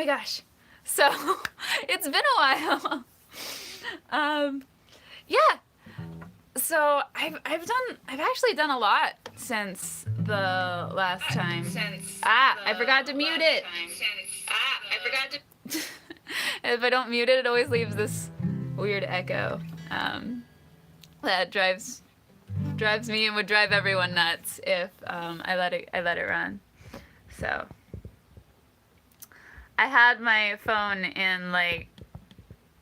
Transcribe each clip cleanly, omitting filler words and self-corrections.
gosh. So, it's been a while. Yeah. So, I've actually done a lot since the last time. I forgot to mute it. If I don't mute it, it always leaves this weird echo. That drives me and would drive everyone nuts if I let it run. So I had my phone in, like,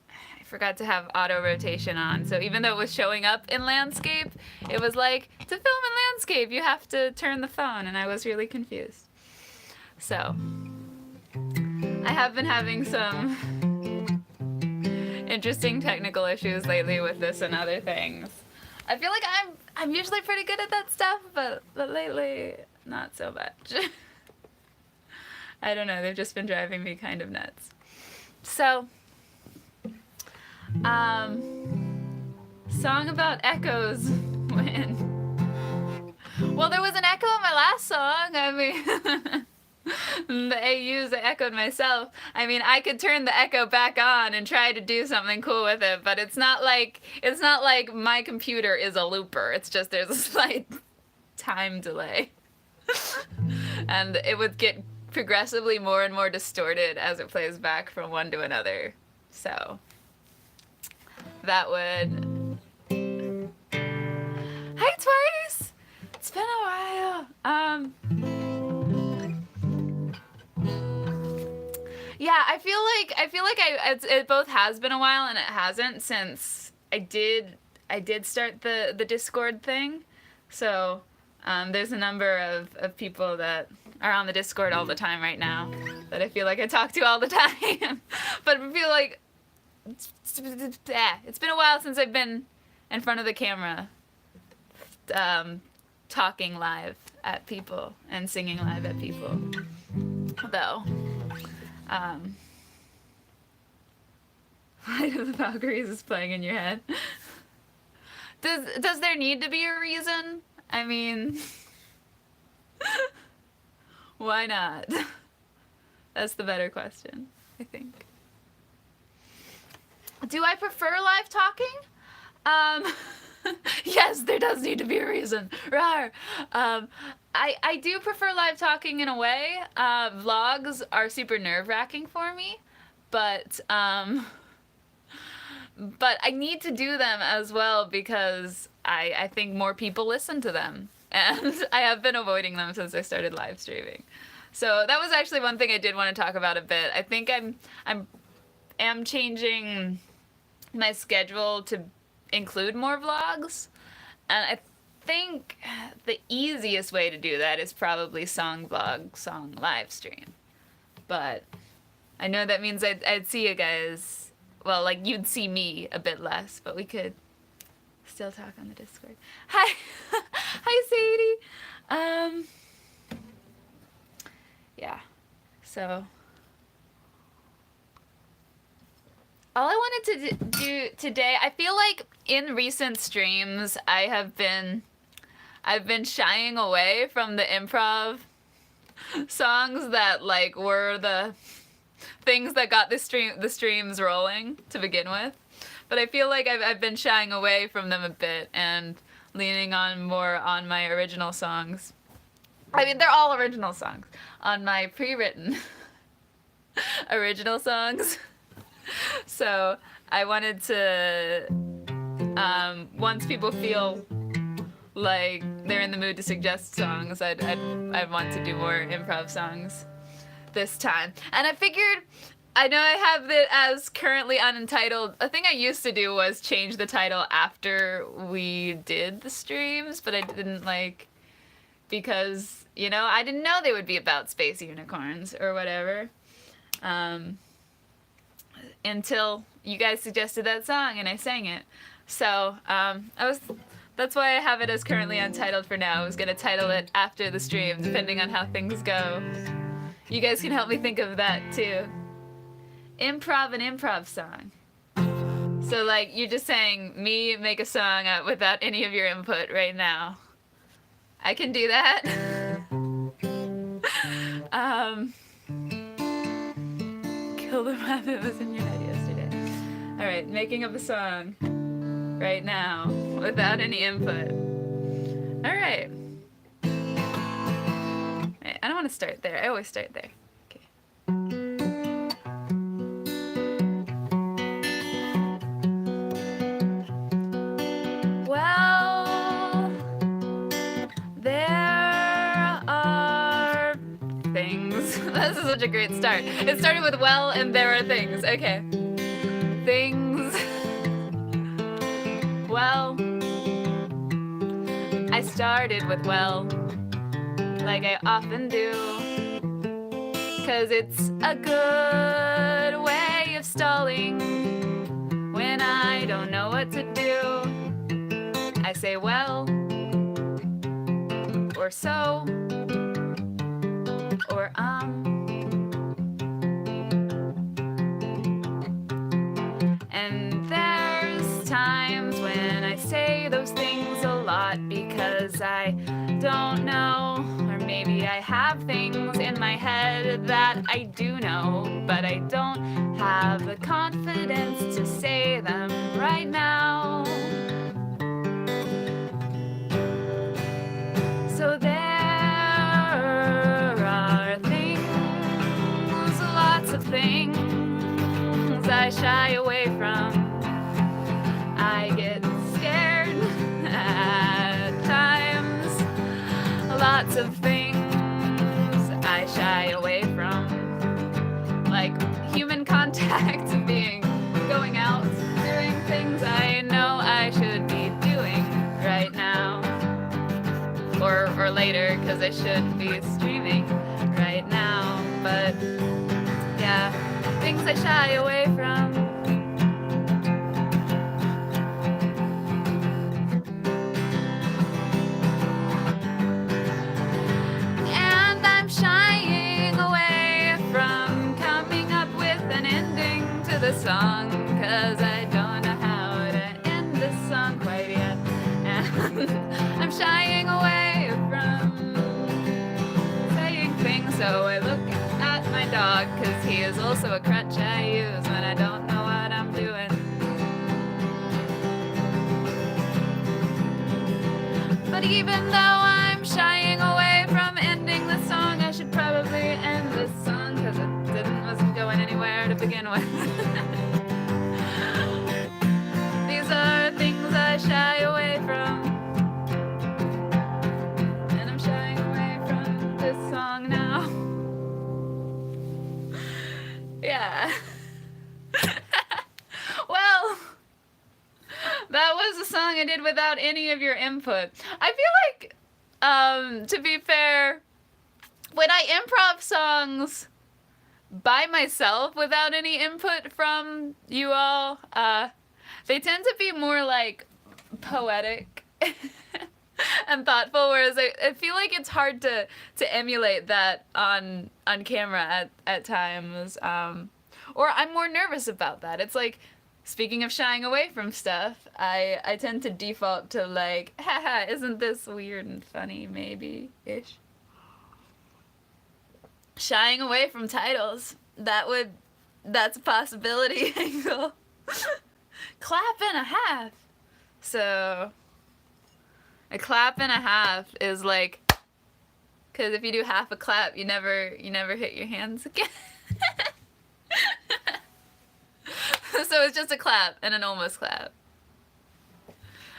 I forgot to have auto rotation on, so even though it was showing up in landscape, it was like, to film in landscape you have to turn the phone, and I was really confused. So I have been having some interesting technical issues lately with this and other things. I feel like I'm usually pretty good at that stuff, but lately not so much. I don't know, they've just been driving me kind of nuts. So, song about echoes when... Well, there was an echo in my last song. I mean, the AUs I echoed myself. I mean, I could turn the echo back on and try to do something cool with it, but it's not like my computer is a looper. It's just there's a slight time delay. And it would get progressively more and more distorted as it plays back from one to another. So that would... Hi, Twice! It's been a while. Yeah, I feel like it both has been a while and it hasn't, since I did start the Discord thing. So there's a number of people that are on the Discord all the time right now that I feel like I talk to all the time. But I feel like it's been a while since I've been in front of the camera talking live at people and singing live at people, though. Flight of the Valkyries is playing in your head. Does there need to be a reason? I mean, why not? That's the better question, I think. Do I prefer live talking? Yes, there does need to be a reason. Rawr. I do prefer live talking in a way. Vlogs are super nerve-wracking for me, but I need to do them as well because I think more people listen to them, and I have been avoiding them since I started live streaming. So that was actually one thing I did want to talk about a bit. I think I am changing my schedule to include more vlogs, and I think the easiest way to do that is probably song vlog, song live stream. But I know that means I'd see you guys, well, like, you'd see me a bit less, but we could still talk on the Discord. Hi! Hi, Sadie! Yeah, so all I wanted to do today, I feel like in recent streams I've been shying away from the improv songs that, like, were the things that got the streams rolling to begin with. But I feel like I've been shying away from them a bit and leaning on more on my original songs. I mean, they're all original songs. On my pre-written original songs. So I wanted to, once people feel like they're in the mood to suggest songs, I'd want to do more improv songs this time. And I figured, I know I have it as currently unentitled. A thing I used to do was change the title after we did the streams, but I didn't, like, because, you know, I didn't know they would be about space unicorns or whatever. Until you guys suggested that song and I sang it. So, that's why I have it as currently untitled for now. I was gonna title it after the stream, depending on how things go. You guys can help me think of that too. Improv an improv song. So, like, you're just saying, me make a song without any of your input right now. I can do that. Untitled rap it was in your head yesterday. Alright, making up a song right now without any input. Alright. I don't want to start there. I always start there. Okay. Well, there are things. This is such a great start. It started with well and there are things. Okay. Things. Well, I started with well, like I often do, 'cause it's a good way of stalling when I don't know what to do. I say well, or so, or and there's times when I say those things a lot because I don't know, or maybe I have things in my head that I do know, but I don't have the confidence to say them right now. So there are things, lots of things I shy away from. I get scared at times. Lots of things I shy away from, like human contact, going out, doing things I know I should be doing right now, or later, 'cause I should be streaming right now. But yeah, things I shy away from. And I'm shying away from coming up with an ending to the song, 'cause I don't know how to end this song quite yet. And I'm shying away from saying things, so I look at my dog, 'cause he is also a crutch I use when I don't know what I'm doing. But even though I'm shying away from ending the song, I should probably end this song, 'cause it wasn't going anywhere to begin with. These are things I shy away from, and I'm shying away from this song now. Yeah. Well, that was a song I did without any of your input. I feel like, to be fair, when I improv songs by myself without any input from you all, they tend to be more like poetic and thoughtful, whereas I feel like it's hard to emulate that on camera at times, or I'm more nervous about that. It's like, speaking of shying away from stuff, I tend to default to like, haha, isn't this weird and funny, maybe-ish. Shying away from titles, that's a possibility angle. Clap and a half. So a clap and a half is like, because if you do half a clap, you never hit your hands again. So it's just a clap and an almost clap.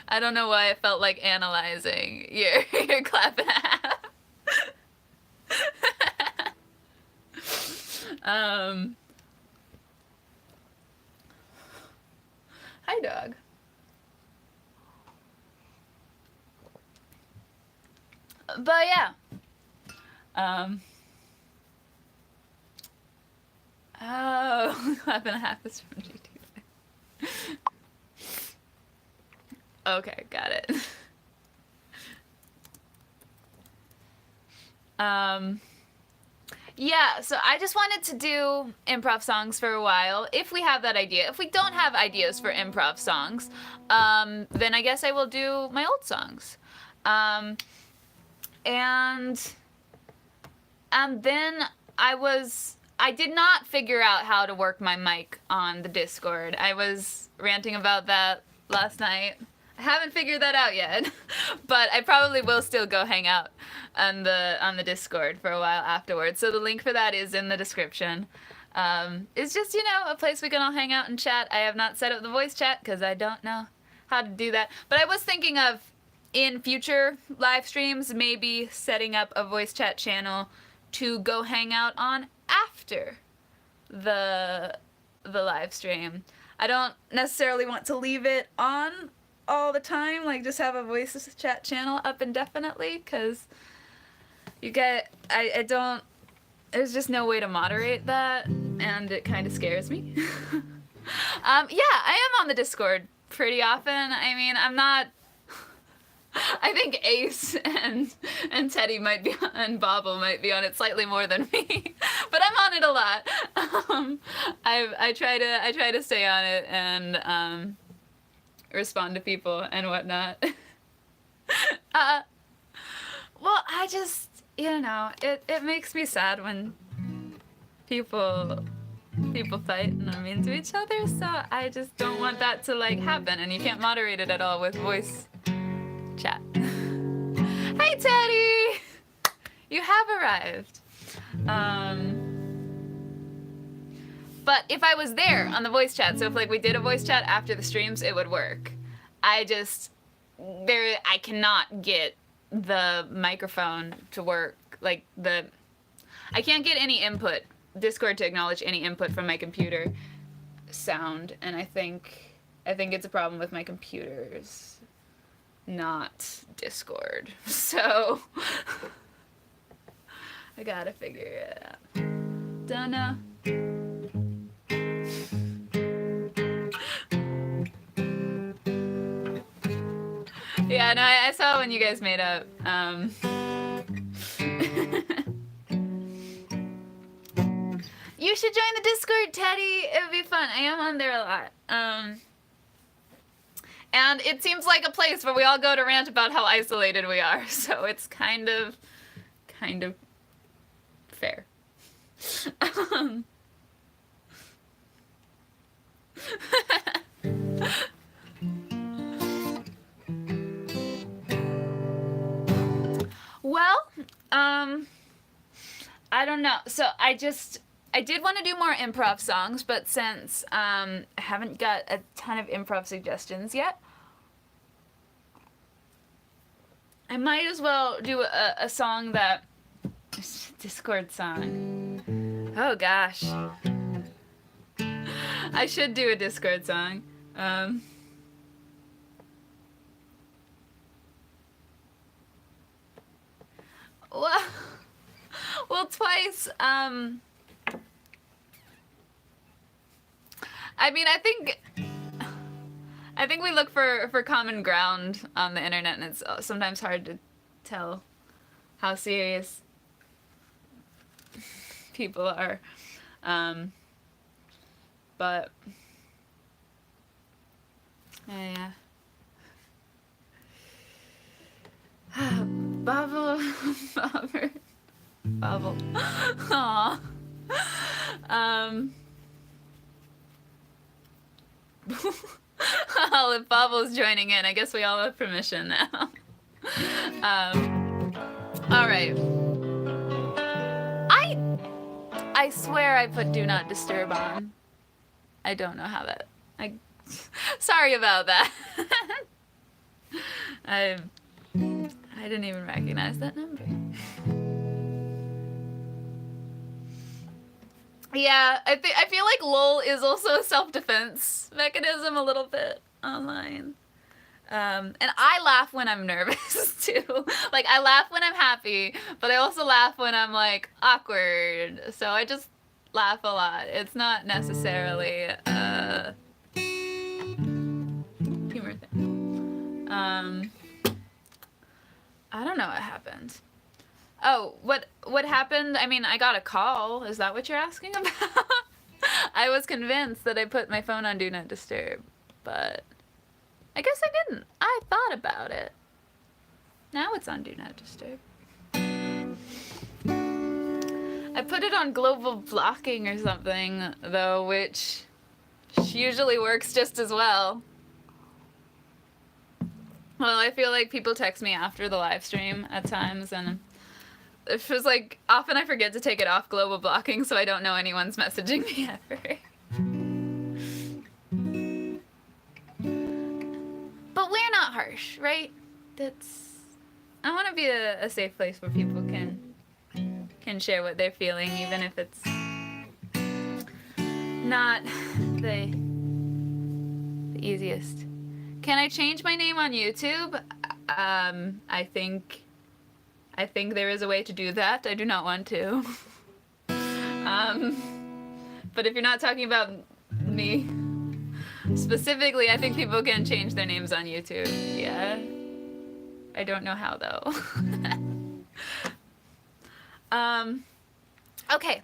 I don't know why I felt like analyzing your clap and a half. Hi, dog. But yeah. Oh, clap and a half is from GT. Okay, got it. Yeah, so I just wanted to do improv songs for a while, if we have that idea. If we don't have ideas for improv songs, then I guess I will do my old songs. And then I was I did not figure out how to work my mic on the Discord. I was ranting about that last night. I haven't figured that out yet, but I probably will still go hang out on the Discord for a while afterwards. So the link for that is in the description. It's just, you know, a place we can all hang out and chat. I have not set up the voice chat because I don't know how to do that. But I was thinking of, in future live streams, maybe setting up a voice chat channel to go hang out on after the live stream. I don't necessarily want to leave it on all the time, like just have a voice chat channel up indefinitely, because you get, I don't, there's just no way to moderate that, and it kind of scares me. Yeah, I am on the Discord pretty often. I mean, I'm not, I think Ace and Teddy might be, and Bobble might be on it slightly more than me, but I'm on it a lot. I try to stay on it and respond to people and whatnot. Well, I just, you know, it makes me sad when people fight and are mean to each other, so I just don't want that to, like, happen, and you can't moderate it at all with voice chat. Hey, Teddy! You have arrived. But if I was there on the voice chat, so if, like, we did a voice chat after the streams, it would work. I cannot get the microphone to work, like, I can't get any input, Discord to acknowledge any input from my computer sound, and I think it's a problem with my computers, not Discord. So I gotta figure it out. Dunno. Yeah, no, I saw when you guys made up. You should join the Discord, Teddy. It would be fun. I am on there a lot. And it seems like a place where we all go to rant about how isolated we are. So it's kind of fair. Well, I don't know. So I did want to do more improv songs, but since I haven't got a ton of improv suggestions yet, I might as well do a song that... Discord song. Oh gosh. I should do a Discord song. Well, twice. I mean, I think we look for common ground on the internet, and it's sometimes hard to tell how serious people are. But yeah. Bobble. Aww. Well, if Bobble's joining in, I guess we all have permission now. Alright. I swear I put Do Not Disturb on. I don't know how that... Sorry about that. I didn't even recognize that number. Yeah, I feel like LOL is also a self-defense mechanism a little bit online. And I laugh when I'm nervous too. Like, I laugh when I'm happy, but I also laugh when I'm, like, awkward. So I just laugh a lot. It's not necessarily a humor thing. I don't know what happened. Oh, what happened? I mean, I got a call. Is that what you're asking about? I was convinced that I put my phone on Do Not Disturb, but I guess I didn't. I thought about it. Now it's on Do Not Disturb. I put it on global blocking or something, though, which usually works just as well. Well, I feel like people text me after the live stream at times, and it feels like often I forget to take it off global blocking, so I don't know anyone's messaging me ever. But we're not harsh, right? I want to be a safe place where people can share what they're feeling, even if it's not the easiest. Can I change my name on YouTube? I think there is a way to do that. I do not want to. But if you're not talking about me specifically, I think people can change their names on YouTube. Yeah. I don't know how, though. Okay.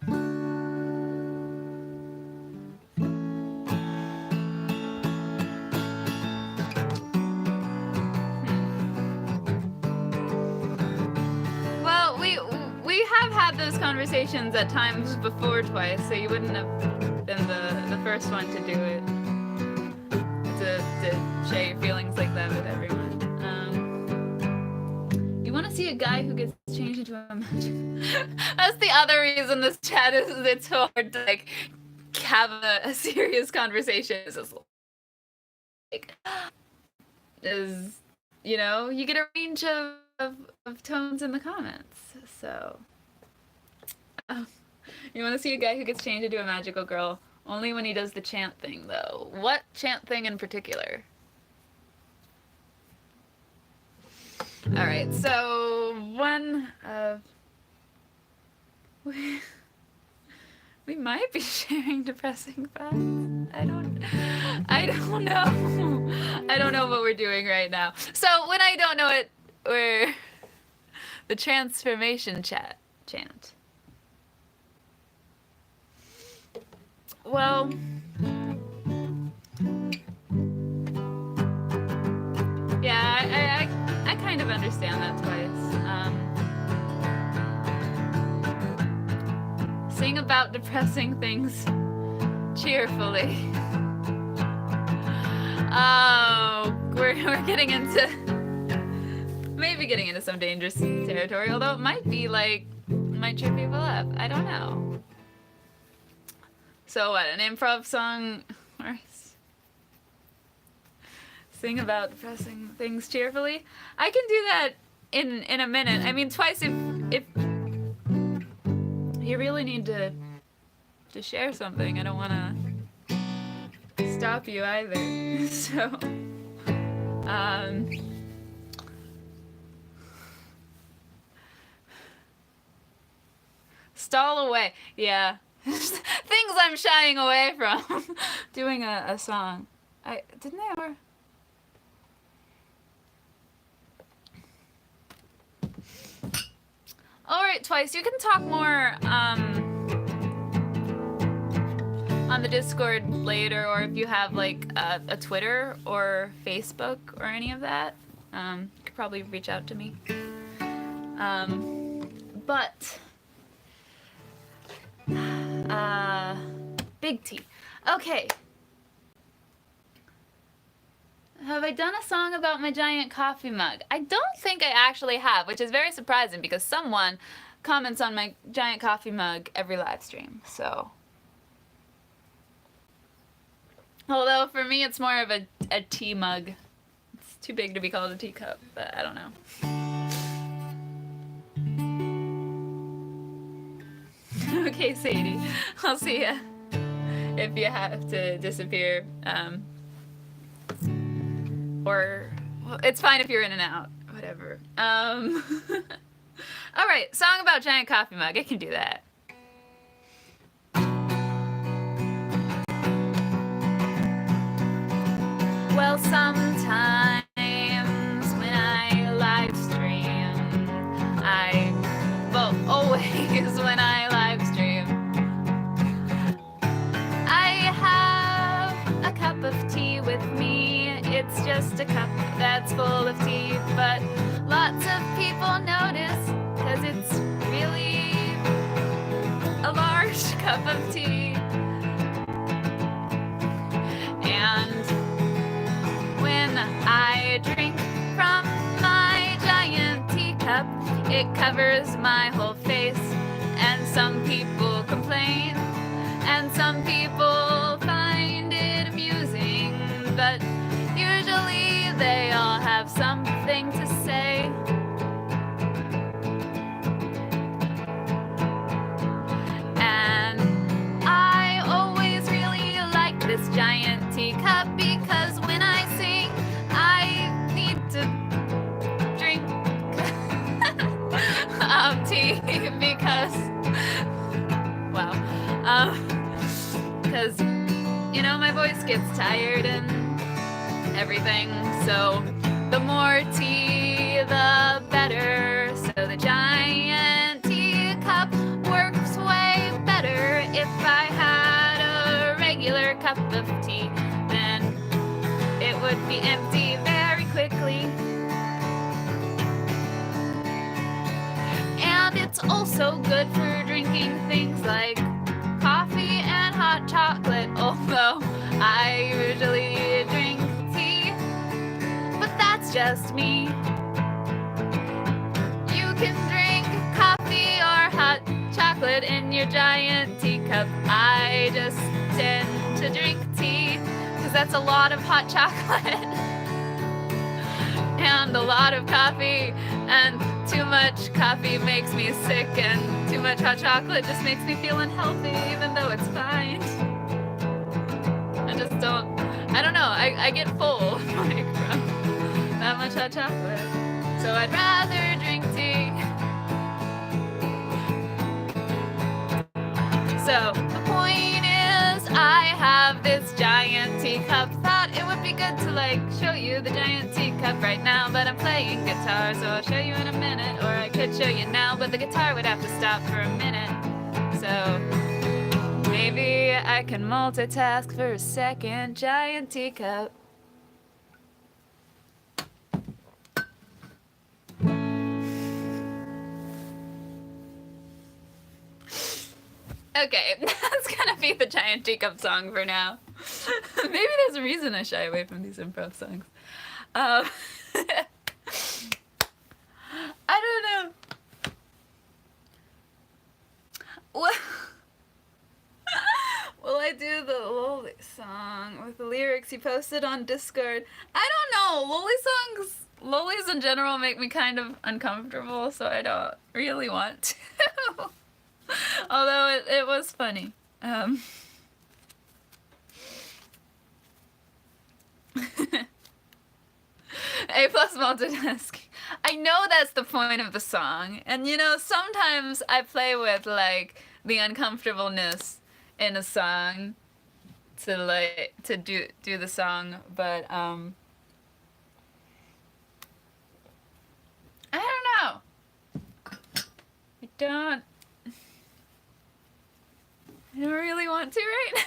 Well, we have had those conversations at times before twice, so you wouldn't have been the first one to do it. To share your feelings like that with everyone. You want to see a guy who gets changed into a magic? That's the other reason this chat is it's so hard to like have a serious conversation. It's just like, you know, you get a range of tones in the comments. So, you want to see a guy who gets changed into a magical girl? Only when he does the chant thing, though. What chant thing in particular? Alright, so one of... We might be sharing depressing facts. I don't know. I don't know what we're doing right now. So when I don't know it, we're... The transformation chant. Well, yeah, I kind of understand that twice. Sing about depressing things cheerfully. Oh, we're getting into maybe getting into some dangerous territory, although it might be like might cheer people up. I don't know. So what, an improv song or sing about depressing things cheerfully? I can do that in a minute. I mean, twice if you really need to share something. I don't want to stop you either. So, stall away. Yeah. Things I'm shying away from. Doing a song. Didn't I ever? Alright, Twice, you can talk more on the Discord later, or if you have like a Twitter or Facebook or any of that, you could probably reach out to me. But Big T. Okay. Have I done a song about my giant coffee mug? I don't think I actually have, which is very surprising because someone comments on my giant coffee mug every live stream, so. Although for me it's more of a tea mug. It's too big to be called a teacup, but I don't know. Okay, Sadie. I'll see ya. If you have to disappear. Or, well, it's fine if you're in and out. Whatever. Alright, song about giant coffee mug. I can do that. Well, sometimes when I live stream, always when I live stream, I have a cup of tea with me. It's just a cup that's full of tea, but lots of people notice, 'cause it's really of tea. And when I drink from my giant teacup, it covers my whole face. And some people complain, and some people find it amusing, but usually they all have something to say. And I always really like this giant teacup because when I sing, I need to drink tea because, wow, because, you know, my voice gets tired and everything, so the more tea, the better. So the giant teacup works way better. If I had a regular cup of tea, then it would be empty very quickly. And it's also good for drinking things like coffee and hot chocolate, although I usually drink tea, but that's just me. You can drink coffee or hot chocolate in your giant teacup. I just tend to drink tea because that's a lot of hot chocolate and a lot of coffee, and too much coffee makes me sick, and too much hot chocolate just makes me feel unhealthy, even though it's fine. I don't know, I get full like from that much hot chocolate. So I'd rather drink tea. So the point is, I have this giant teacup. Thought it would be good to like show you the giant teacup right now, but I'm playing guitar, so I'll show you in a minute, or I could show you now, but the guitar would have to stop for a minute. So maybe I can multitask for a second. Giant teacup. Okay, that's gonna be the giant teacup song for now. Maybe there's a reason I shy away from these improv songs. I don't know. Well, will I do the Loli song with the lyrics you posted on Discord? I don't know. Lolis in general make me kind of uncomfortable, so I don't really want to. Although it was funny. A plus multitasking. I know that's the point of the song, and you know, sometimes I play with like the uncomfortableness in a song to do the song, but I don't know. I don't really want to right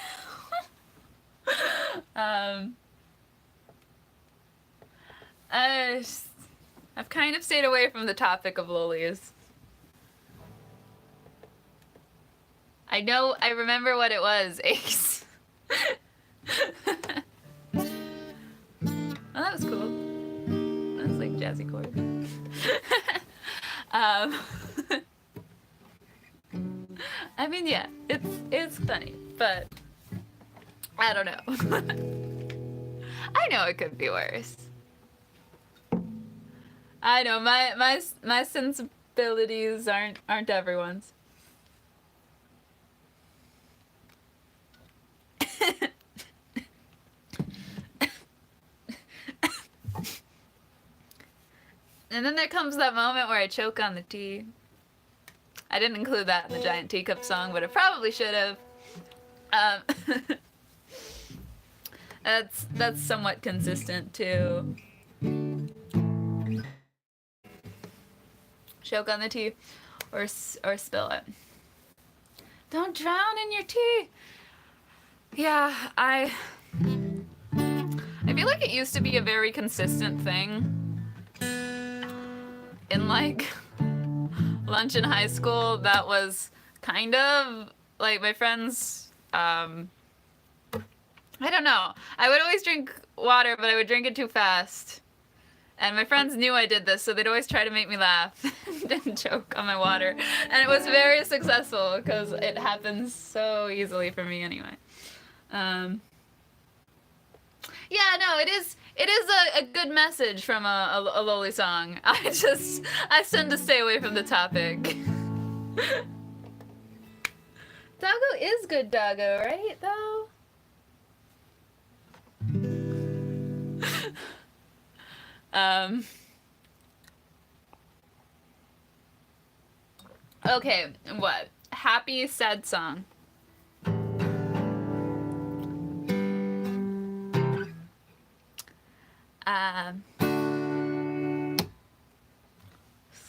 now. I've kind of stayed away from the topic of lolis. I remember what it was, Ace. Oh, that was cool. That was like jazzy chord. I mean, yeah, it's funny, but I don't know. I know it could be worse. I know my sensibilities aren't everyone's. And then there comes that moment where I choke on the tea. I didn't include that in the giant teacup song, but I probably should have. That's somewhat consistent too. Choke on the tea, or spill it. Don't drown in your tea. Yeah, I feel like it used to be a very consistent thing in like lunch in high school. That was kind of like my friends, I don't know. I would always drink water, but I would drink it too fast. And my friends knew I did this, so they'd always try to make me laugh and choke on my water. And it was very successful because it happens so easily for me anyway. Yeah, no, it is a good message from a lowly song. I tend to stay away from the topic. Doggo is good doggo, right, though? Okay, what? Happy, sad song.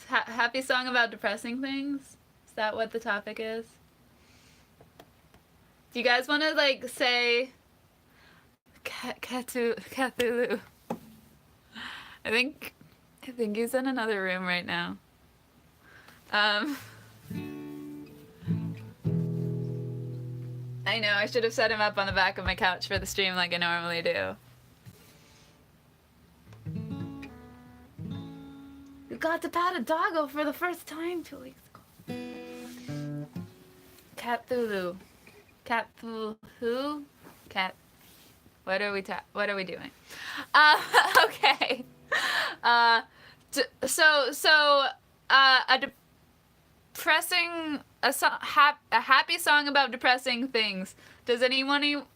Happy song about depressing things? Is that what the topic is? Do you guys want to, like, say Cthulhu? I think he's in another room right now. I know, I should have set him up on the back of my couch for the stream like I normally do. We got to pat a doggo for the first time 2 weeks ago. Cthulhu. Cthulhu? Cat. What are we doing? Okay. A happy song about depressing things. Does anyone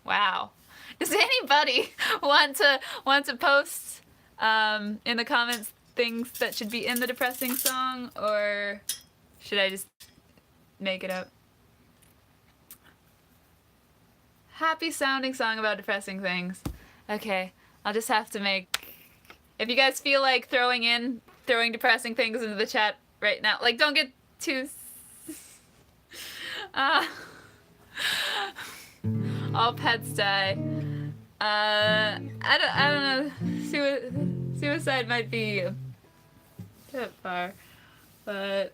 wow. Does anybody want to post in the comments things that should be in the depressing song, or should I just make it up? Happy sounding song about depressing things. Okay, I'll just have to make... If you guys feel like throwing depressing things into the chat right now, like, don't get too... all pets die. I don't know. Suicide might be a bit far, but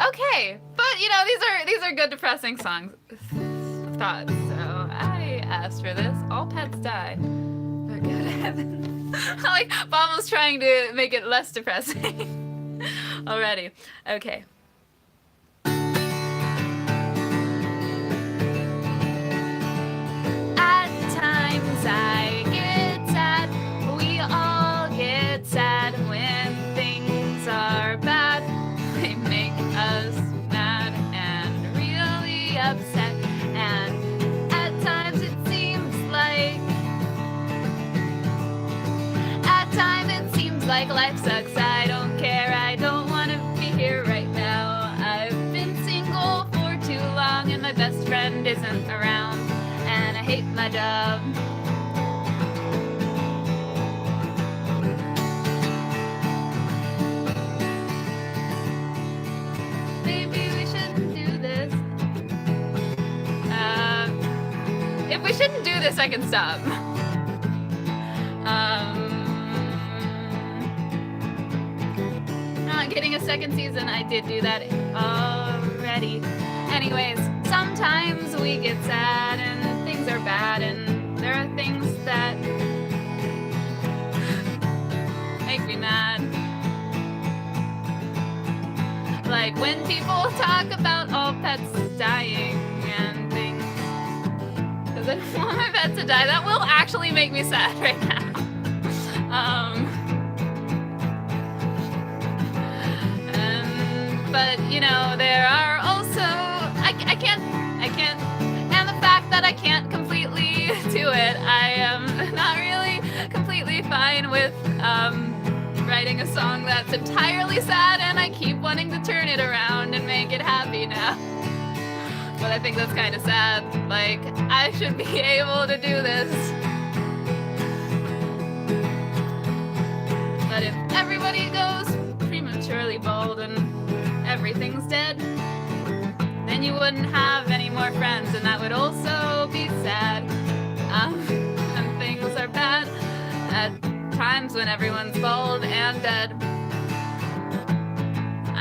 okay. But you know, these are good depressing thoughts. So I asked for this. All pets die. For good heavens. Like Bomb was trying to make it less depressing already. Okay. I get sad, we all get sad when things are bad. They make us mad and really upset, and at times it seems like life sucks. I don't care, I don't want to be here right now. I've been single for too long and my best friend isn't around, and I hate my job. If we shouldn't do this, I can stop. Not getting a second season, I did do that already. Anyways, sometimes we get sad and things are bad, and there are things that make me mad. Like when people talk about all pets dying and things. I don't want my pet to die. That will actually make me sad right now. But you know, there are also I can't, and the fact that I can't completely do it, I am not really completely fine with writing a song that's entirely sad, and I keep wanting to turn it around and make it happy now. But I think that's kind of sad. Like, I should be able to do this. But if everybody goes prematurely bald and everything's dead, then you wouldn't have any more friends, and that would also be sad. And things are bad at times when everyone's bald and dead.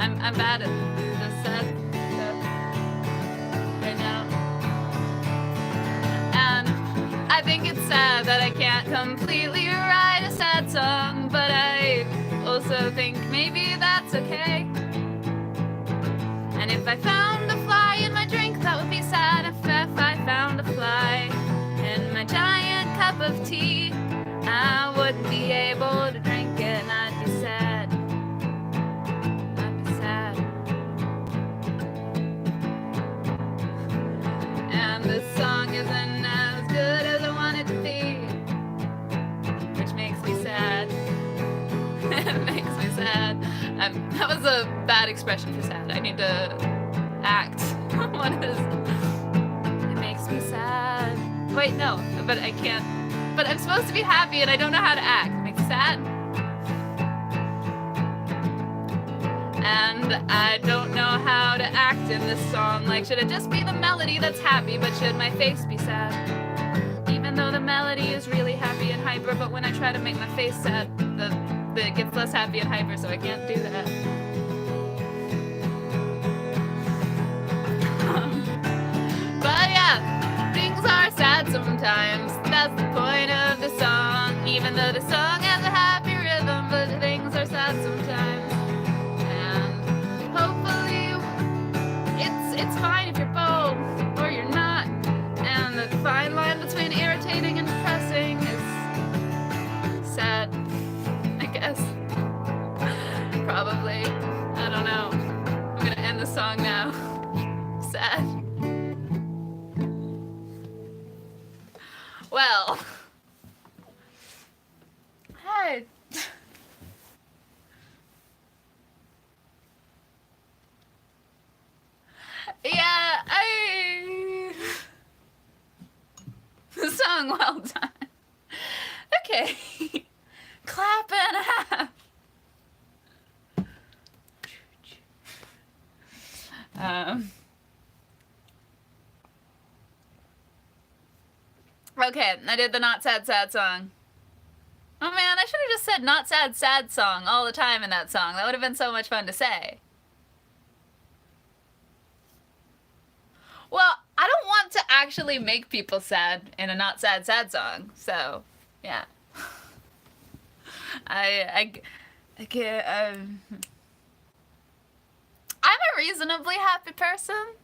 I'm bad at the sad stuff right now. And I think it's sad that I can't completely write a sad song, but I also think maybe that's okay. And if I found a fly in my drink, that would be sad. If I found a fly in my giant cup of tea, I wouldn't be able to drink it, and I'd be sad. I'd be sad. And this song isn't as good as I want it to be, which makes me sad. It makes me sad. That was a bad expression for sad. I need to act. What is? It makes me sad. Wait, no, but I can't. But I'm supposed to be happy and I don't know how to act. It makes me sad. And I don't know how to act in this song. Like, should it just be the melody that's happy, but should my face be sad? Even though the melody is really happy and hyper, but when I try to make my face sad, it gets less happy and hyper, so I can't do that. But yeah, things are sad sometimes. That's the point of the song. Even though the song has a happy rhythm, but things are sad sometimes. And hopefully it's fine if you're both or you're not. And the fine line between irritating and depressing is sad, I guess. Probably. I don't know. I'm gonna end the song now. Sad. Well. Hi. Yeah, the song, well done. Okay. Clap and a half. Okay, I did the not sad sad song. Oh man, I should have just said not sad sad song all the time in that song. That would have been so much fun to say. Well, I don't want to actually make people sad in a not sad sad song, so yeah. I'm a reasonably happy person.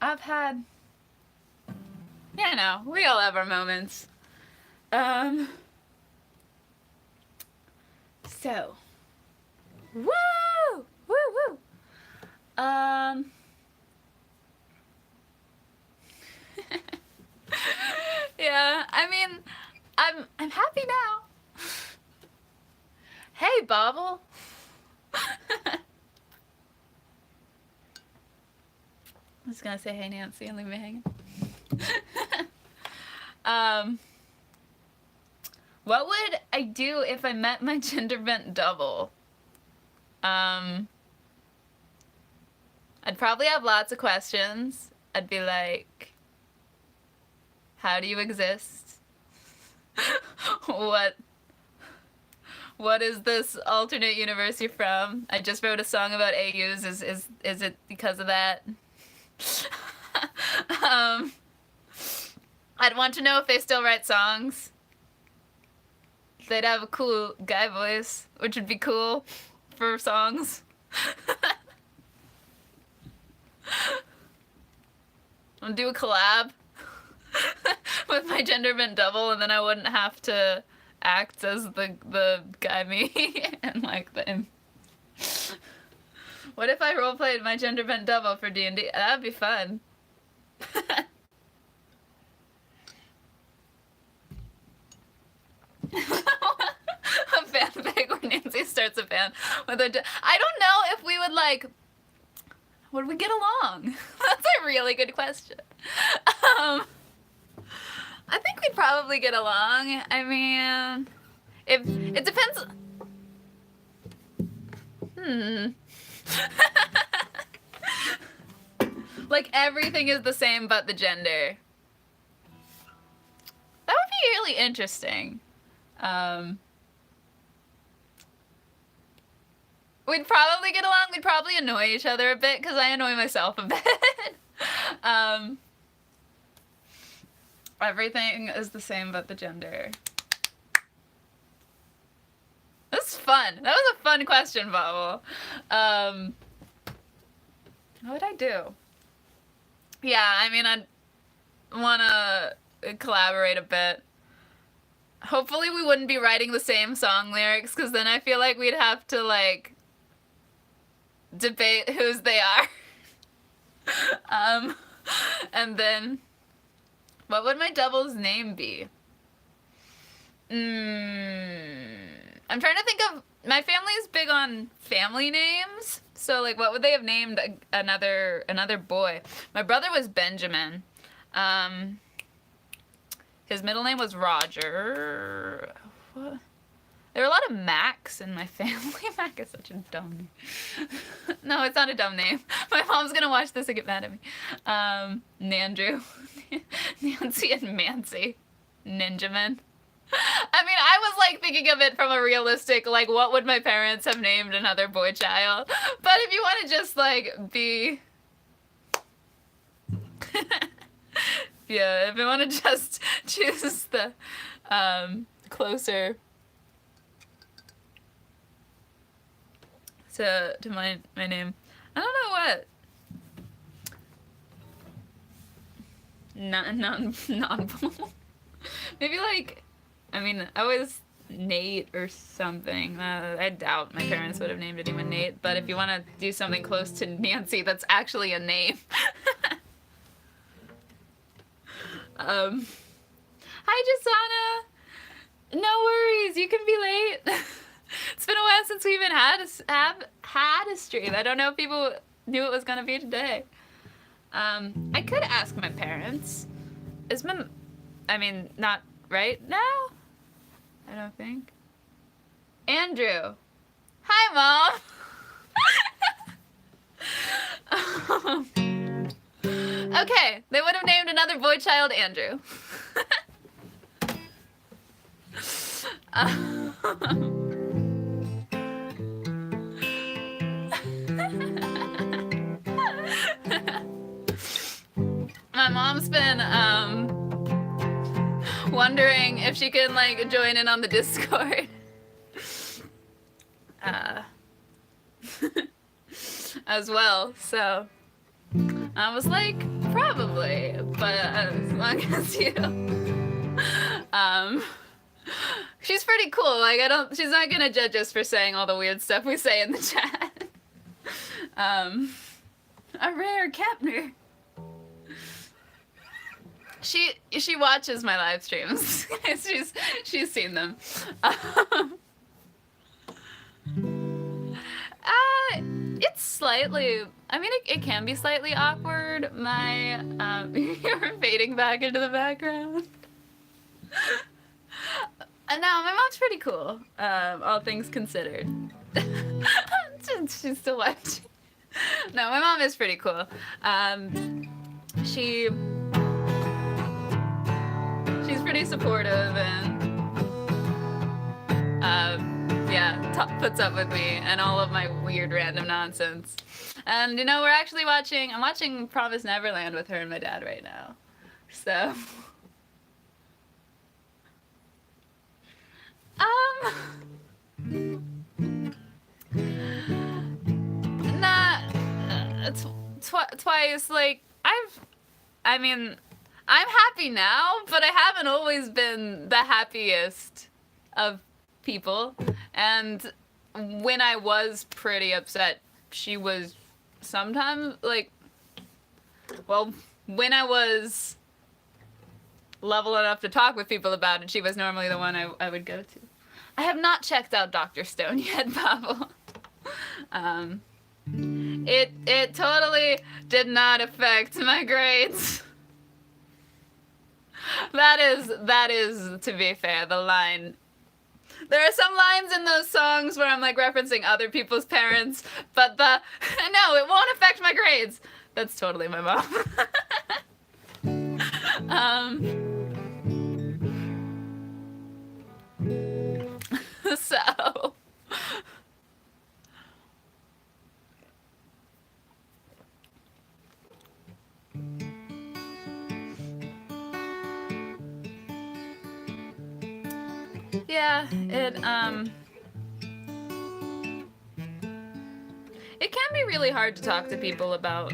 I've had, you know, we all have our moments. So, woo, woo, woo. Yeah, I mean, I'm happy now. Hey, Bobble. I was gonna say hey Nancy and leave me hanging. What would I do if I met my gender bent double? I'd probably have lots of questions. I'd be like, how do you exist? What is this alternate universe you're from? I just wrote a song about AUs. Is it because of that? I'd want to know if they still write songs. They'd have a cool guy voice, which would be cool for songs. I'll do a collab with my gender bent double, and then I wouldn't have to act as the guy me and like the. What if I roleplayed my gender bent double for D&D? That'd be fun. A fanfic where Nancy starts a fan with a. I don't know if we would like. Would we get along? That's a really good question. I think we'd probably get along. I mean, if it depends. Like everything is the same but the gender. That would be really interesting. We'd probably get along. We'd probably annoy each other a bit because I annoy myself a bit. um, everything is the same but the gender. That's fun. That was a fun question, Bubble. What would I do? Yeah, I mean, I'd want to collaborate a bit. Hopefully we wouldn't be writing the same song lyrics, because then I feel like we'd have to, like, debate whose they are. And then, what would my double's name be? I'm trying to think of, my family's big on family names, so, like, what would they have named another boy? My brother was Benjamin. His middle name was Roger. What? There were a lot of Macs in my family. Mac is such a dumb name. No, it's not a dumb name. My mom's gonna watch this and get mad at me. Nandrew. Nancy and Mancy. Ninjaman. I mean, I was, like, thinking of it from a realistic, like, what would my parents have named another boy child? But if you want to just, like, be... Yeah, if you want to just choose the closer to my name. I don't know what. Non maybe, like, I mean, I was Nate or something. I doubt my parents would have named anyone Nate, but if you want to do something close to Nancy, that's actually a name. Hi, Jasana. No worries, you can be late. It's been a while since we even had a stream. I don't know if people knew it was gonna be today. I could ask my parents. I mean, not right now? I don't think. Andrew. Hi, Mom. Okay, they would have named another boy child Andrew. My mom's been wondering if she can, like, join in on the Discord. As well, so I was like, probably, but as long as you. She's pretty cool. Like, she's not gonna judge us for saying all the weird stuff we say in the chat. A rare Kepner. She watches my live streams. she's seen them. It's slightly, I mean, it can be slightly awkward. You're fading back into the background. No, my mom's pretty cool, all things considered. She's still watching. No, my mom is pretty cool. She's pretty supportive and, yeah, puts up with me and all of my weird random nonsense. And, you know, I'm watching Promised Neverland with her and my dad right now. So, twice, like, I mean, I'm happy now, but I haven't always been the happiest of people. And when I was pretty upset, she was sometimes, like, well, when I was level enough to talk with people about it, she was normally the one I would go to. I have not checked out Dr. Stone yet, Pavel. It totally did not affect my grades. That is, to be fair, the line. There are some lines in those songs where I'm, like, referencing other people's parents, but no, it won't affect my grades. That's totally my mom. So, Yeah, it can be really hard to talk to people about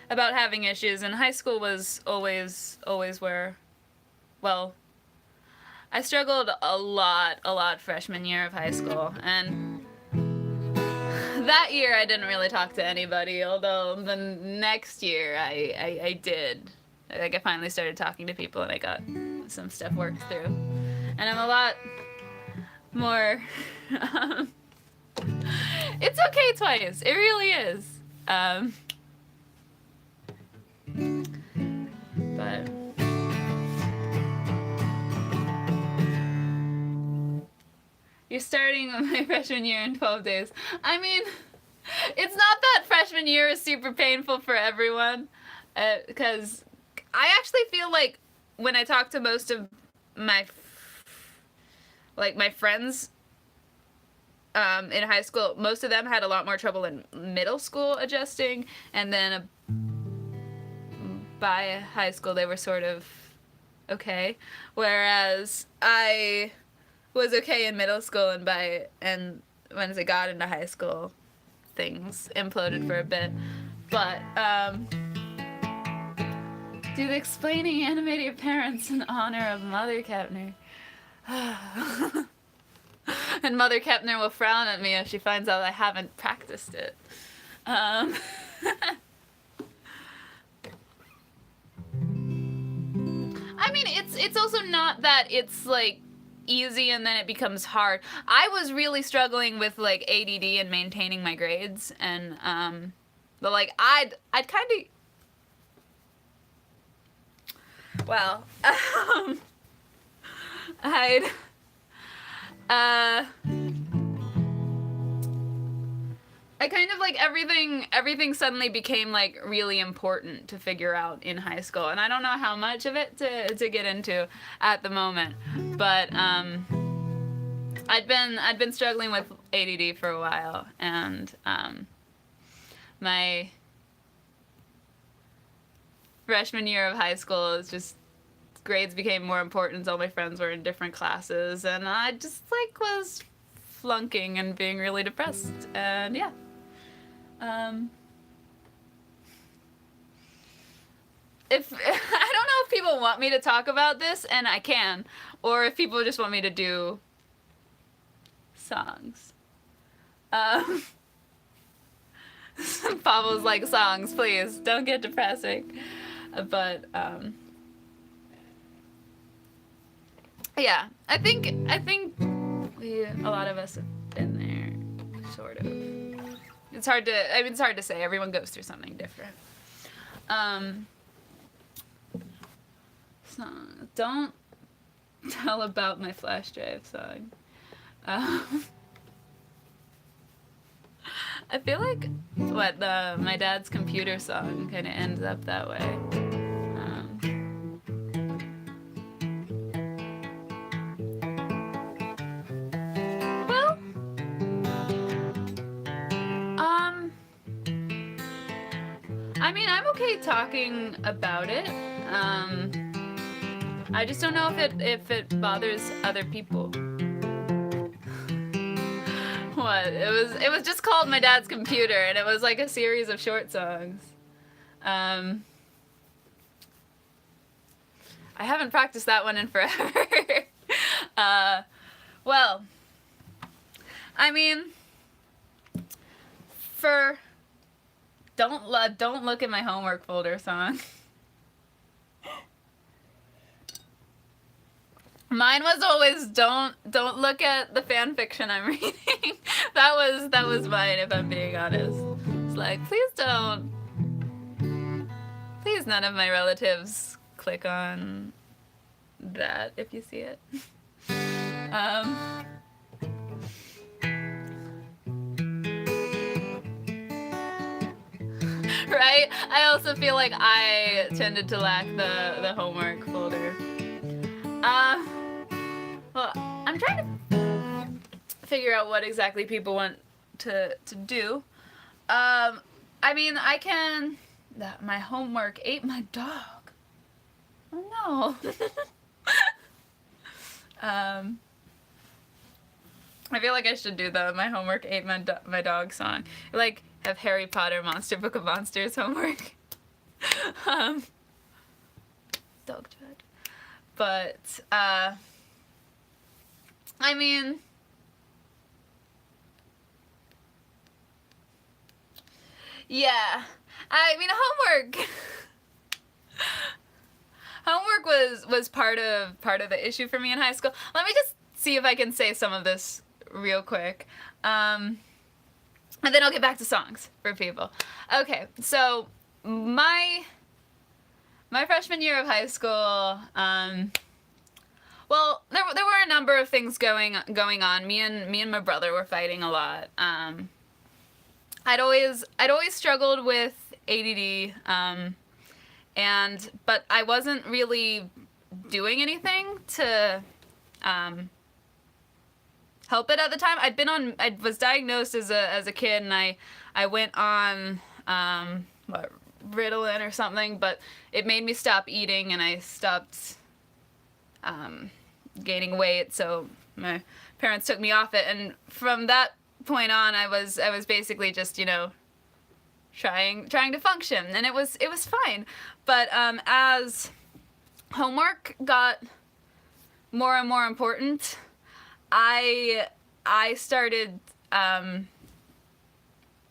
having issues, and high school was always where, well, I struggled a lot freshman year of high school, and that year I didn't really talk to anybody, although the next year I did. Like, I finally started talking to people, and I got some stuff worked through. And I'm a lot more... it's okay twice. It really is. But... You're starting my freshman year in 12 days. I mean, it's not that freshman year is super painful for everyone, because I actually feel like when I talk to most of my friends in high school, most of them had a lot more trouble in middle school adjusting, and then by high school they were sort of okay, whereas I was okay in middle school, and once I got into high school, things imploded for a bit. But do the explaining animate your parents in honor of Mother Kepner. And Mother Kepner will frown at me if she finds out I haven't practiced it. I mean, it's also not that it's like easy and then it becomes hard. I was really struggling with like ADD and maintaining my grades, and but like I'd kind of, well, I'd I kind of like everything suddenly became like really important to figure out in high school, and I don't know how much of it to get into at the moment, but I'd been struggling with ADD for a while, and my freshman year of high school is just grades became more important. All my friends were in different classes, and I just like was flunking and being really depressed, and yeah. If I don't know if people want me to talk about this, and I can, or if people just want me to do songs. Pavel's like, songs, please don't get depressing. But yeah, I think a lot of us have been there, sort of. It's hard to say. Everyone goes through something different. Song. Don't tell about my flash drive song. I feel like my dad's computer song kind of ends up that way. I mean, I'm okay talking about it. I just don't know if it bothers other people. What? It was just called My Dad's Computer, and it was like a series of short songs. I haven't practiced that one in forever. Well, I mean, don't look at my homework folder song. Mine was always don't look at the fan fiction I'm reading. that was mine, if I'm being honest. It's like, please don't. Please, none of my relatives click on that if you see it. Right? I also feel like I tended to lack the homework folder. Well, I'm trying to figure out what exactly people want to do. I mean, I can... My homework ate my dog. Oh no. I feel like I should do my homework ate my dog song. Like, have Harry Potter Monster Book of Monsters homework. Dog dread. But, I mean, yeah. I mean, homework was part of the issue for me in high school. Let me just see if I can say some of this real quick. And then I'll get back to songs for people. Okay, so my freshman year of high school, well, there were a number of things going on. Me and my brother were fighting a lot. I'd always struggled with ADD, but I wasn't really doing anything to help it at the time. I was diagnosed as a kid, and I went on Ritalin or something, but it made me stop eating, and I stopped gaining weight. So my parents took me off it, and from that point on, I was basically just, trying to function, and it was fine. But as homework got more and more important, I started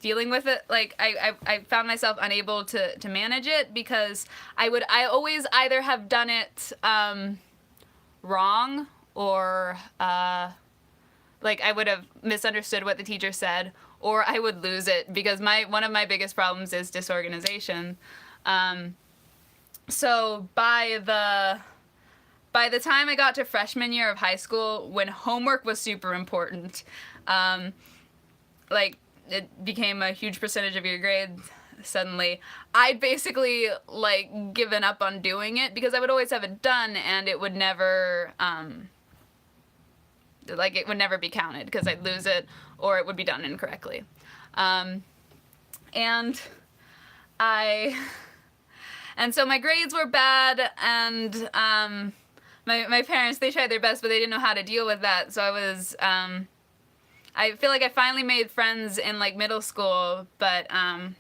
dealing with it. Like, I found myself unable to manage it, because I always either have done it wrong, or like I would have misunderstood what the teacher said, or I would lose it, because one of my biggest problems is disorganization. So by the time I got to freshman year of high school, when homework was super important, like, it became a huge percentage of your grades suddenly, I'd basically, like, given up on doing it, because I would always have it done, and it would never, it would never be counted, because I'd lose it, or it would be done incorrectly. And so my grades were bad, and my parents, they tried their best, but they didn't know how to deal with that. So I feel like I finally made friends in, like, middle school, but I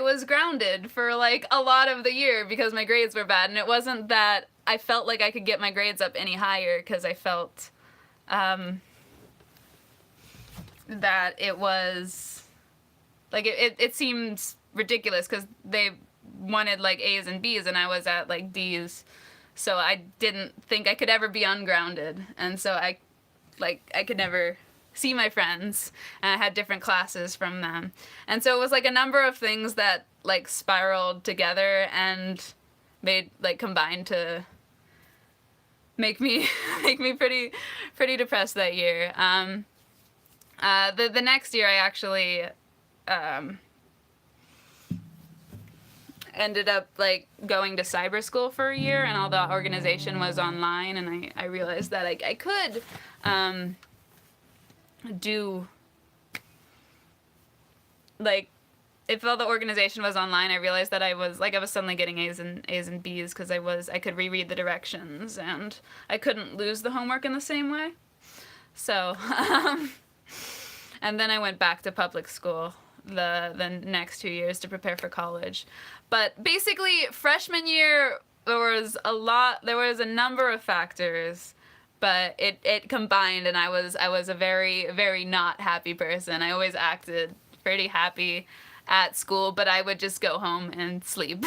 was grounded for, like, a lot of the year because my grades were bad. And it wasn't that I felt like I could get my grades up any higher, because I felt that it was, like, it seemed ridiculous, because they wanted, like, A's and B's, and I was at, like, D's. So I didn't think I could ever be ungrounded. And so I could never see my friends, and I had different classes from them. And so it was, like, a number of things that, like, spiraled together and combined to make me pretty depressed that year. The next year I actually ended up, like, going to cyber school for a year, and all the organization was online, and I realized that I could do, like, if all the organization was online, I realized that I was suddenly getting A's and B's, because I could reread the directions, and I couldn't lose the homework in the same way. So, and then I went back to public school the next 2 years to prepare for college. But basically, freshman year, there was a number of factors, but it combined, and I was a very, very not happy person. I always acted pretty happy at school, but I would just go home and sleep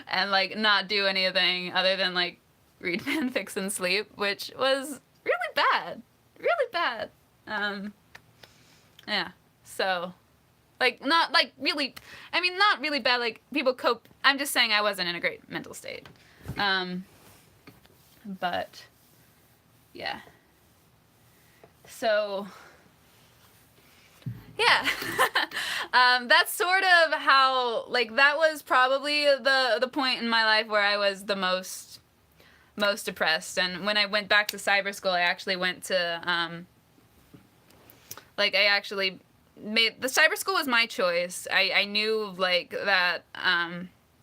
and, like, not do anything other than, like, read fanfics and sleep, which was really bad. Yeah, so, like, not really bad, like, people cope. I'm just saying I wasn't in a great mental state. But yeah, so yeah. That's sort of how, like, that was probably the point in my life where I was the most depressed. And when I went back to cyber school, I actually went to I actually made the cyber school was my choice. I knew, like, that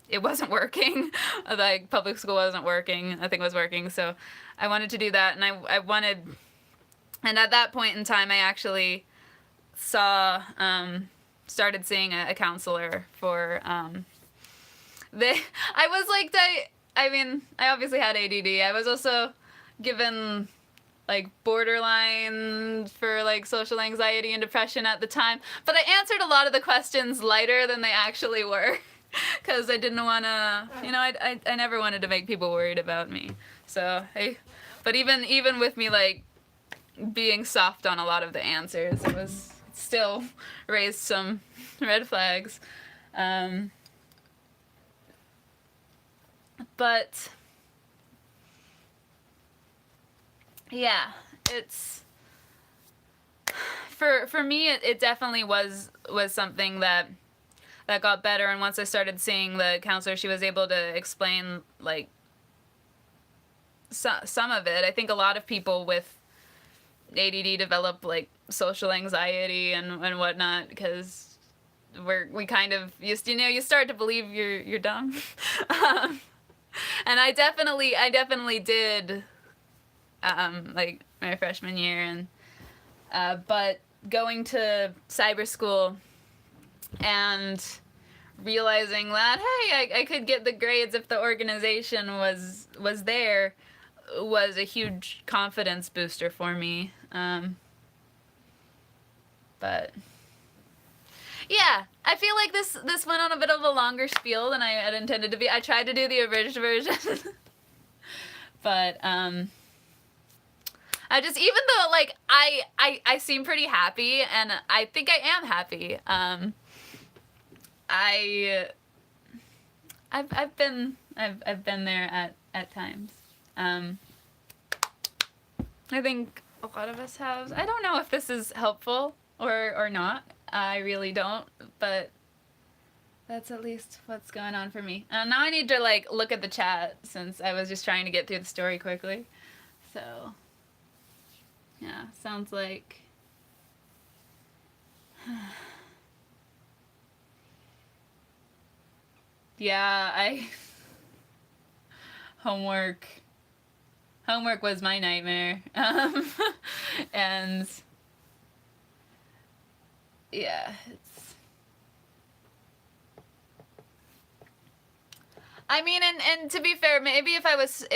it wasn't working. Like, public school wasn't working. Nothing was working. So I wanted to do that, and I wanted, and at that point in time, I actually saw, started seeing a counselor for, I was like, I mean, I obviously had ADD. I was also given, like, borderline for, like, social anxiety and depression at the time. But I answered a lot of the questions lighter than they actually were. Because I didn't want to, you know, I never wanted to make people worried about me. So, but even with me, like, being soft on a lot of the answers, it was still raised some red flags. But yeah, it's for me. It definitely was something that got better. And once I started seeing the counselor, she was able to explain, like, some of it. I think a lot of people with ADD develop, like, social anxiety and whatnot, because we kind of you start to believe you're dumb. And I definitely did, like, my freshman year, and but going to cyber school and realizing that, hey, I could get the grades if the organization was there, was a huge confidence booster for me. But yeah, I feel like this went on a bit of a longer spiel than I had intended to be. I tried to do the abridged version. But I just, even though, like, I seem pretty happy, and I think I am happy. I've been there at times. I think a lot of us have. I don't know if this is helpful or not. I really don't, but that's at least what's going on for me. Now I need to, like, look at the chat, since I was just trying to get through the story quickly. So yeah, sounds like yeah, homework was my nightmare. And yeah, I mean, and to be fair, maybe I was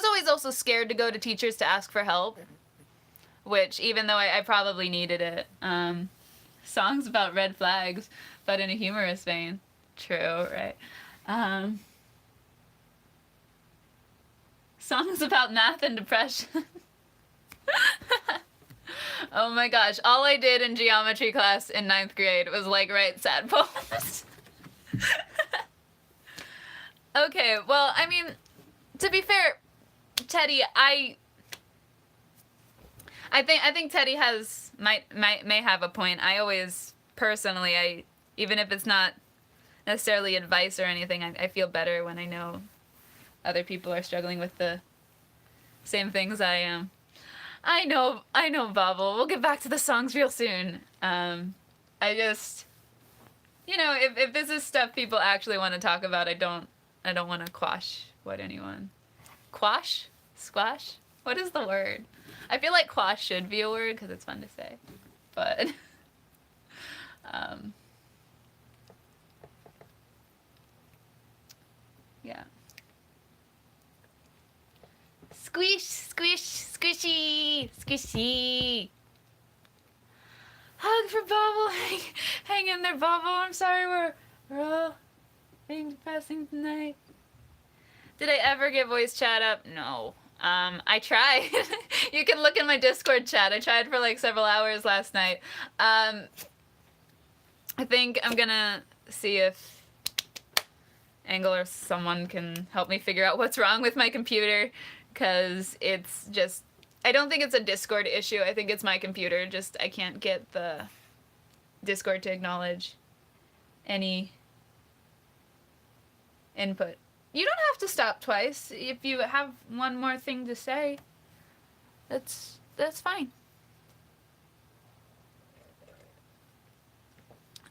always also scared to go to teachers to ask for help, which, even though I probably needed it. Songs about red flags, but in a humorous vein. True, right? Songs about math and depression. Oh my gosh, all I did in geometry class in 9th grade was, like, write sad poems. Okay, well, I mean, to be fair, Teddy, I think Teddy may have a point. I always, personally, even if it's not necessarily advice or anything, I feel better when I know other people are struggling with the same things I am. I know, Bobble. We'll get back to the songs real soon. I just, if this is stuff people actually want to talk about, I don't want to quash what anyone... Quash? Squash? What is the word? I feel like quash should be a word because it's fun to say. But... yeah. Squish, squish, squishy, squishy. Hug for Bobble. Hang in there, Bobble. I'm sorry we're all being depressing tonight. Did I ever get voice chat up? No. I tried. You can look in my Discord chat. I tried for, like, several hours last night. I think I'm gonna see if Angle or someone can help me figure out what's wrong with my computer, because it's just... I don't think it's a Discord issue. I think it's my computer. Just, I can't get the Discord to acknowledge any input. You don't have to stop twice. If you have one more thing to say, that's fine.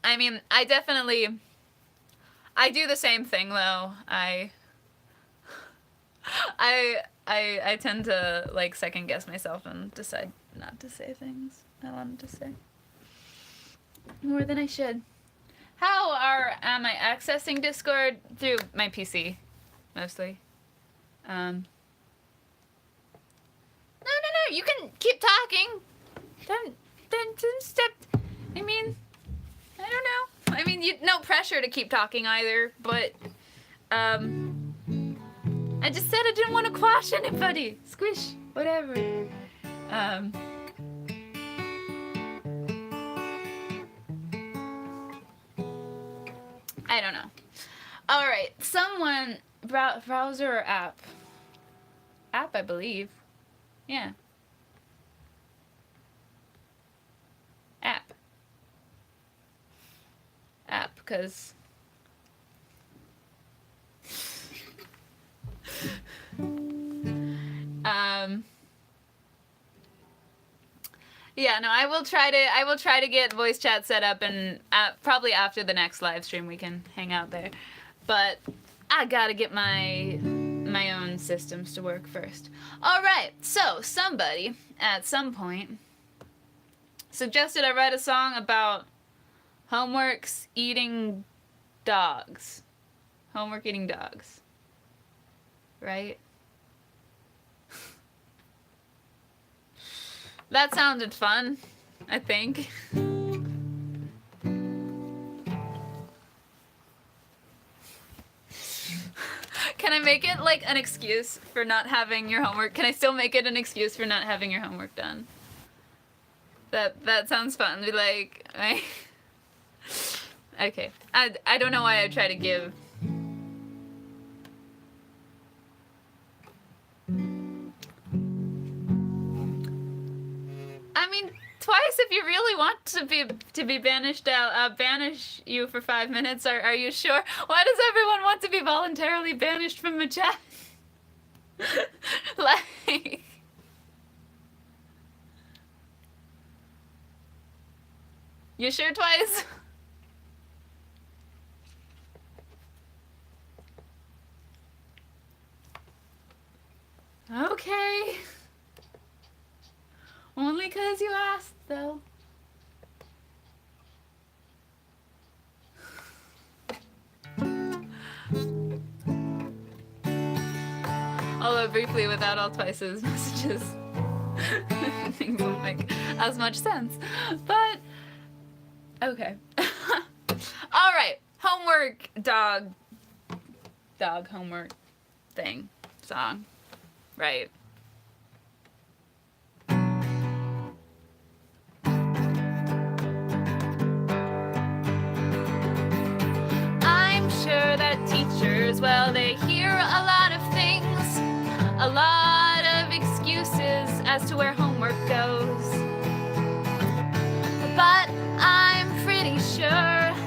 I mean, I I do the same thing though. I tend to like second guess myself and decide not to say things I wanted to say. More than I should. How am I accessing Discord? Through my PC, mostly. No, you can keep talking. Don't step. I mean, I don't know. I mean, no pressure to keep talking either, but, I just said I didn't want to quash anybody. Squish, whatever. I don't know. Alright, someone, browser or app? App, I believe. Yeah. App. App, because... Yeah, no, I will try to get voice chat set up, and probably after the next live stream we can hang out there. But I gotta get my own systems to work first. All right, so somebody at some point suggested I write a song about homeworks eating dogs. Homework eating dogs. Right? That sounded fun, I think. Can I make it like an excuse for not having your homework? Can I still make it an excuse for not having your homework done? That sounds fun. Be like, okay. I don't know why I try to give. I mean, twice if you really want to be banished out. I'll banish you for 5 minutes. Are you sure? Why does everyone want to be voluntarily banished from the chat? Like, you sure twice? Okay. Only 'cause you asked, though. Although briefly, without all twice's messages, things won't make as much sense. But, okay. Alright, homework, dog homework thing, song, right. Sure that teachers, well, they hear a lot of things, a lot of excuses as to where homework goes. But I'm pretty sure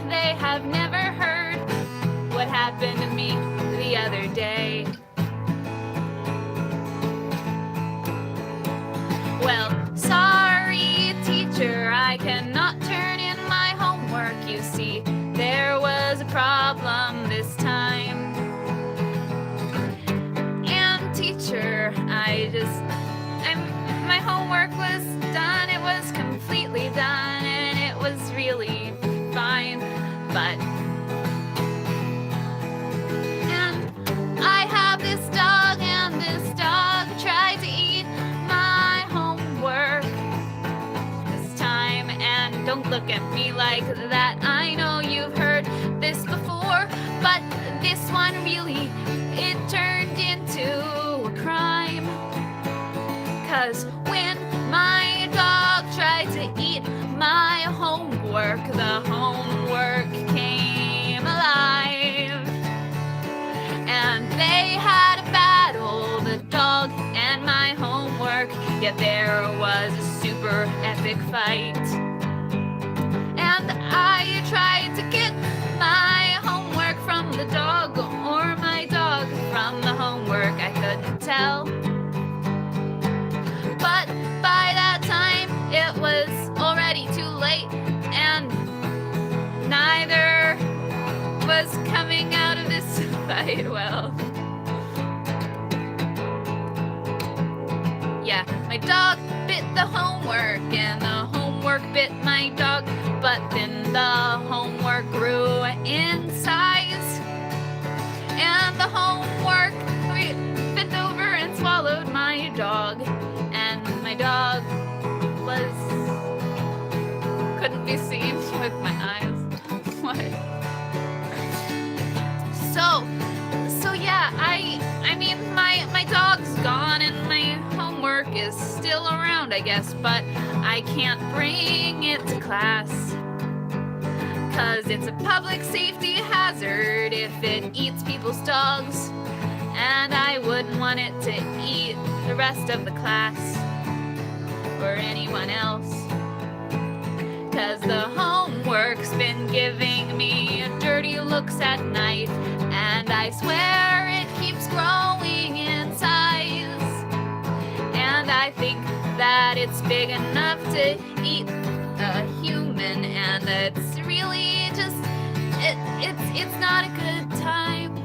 they have never heard what happened to me the other day. Well, sorry, teacher, I cannot turn in my homework, you see. There was a problem this time. And teacher, my homework was done, it was completely done, and it was really fine, but... And I have this dog, and this dog tried to eat my homework this time, and don't look at me like that, I know you've heard this before, but this one really, it turned into a crime. 'Cause when my dog tried to eat my homework, the homework came alive. And they had a battle, the dog and my homework, yet there was a super epic fight. And I tried to get my homework from the dog, or my dog from the homework, I couldn't tell. But by that time, it was already too late, and neither was coming quite well. Yeah, my dog bit the homework, and the homework bit my dog, but then the homework grew in size, and the homework bent over and swallowed my dog, and my dog couldn't be seen with my eyes. What? So yeah, I mean my dog's gone and my homework is still around, I guess, but I can't bring it to class, 'cause it's a public safety hazard if it eats people's dogs, and I wouldn't want it to eat the rest of the class or anyone else, 'cause the homework's been giving me dirty looks at night, and I swear it keeps growing in size, and I think that it's big enough to eat a human, and it's really just it's not a good time.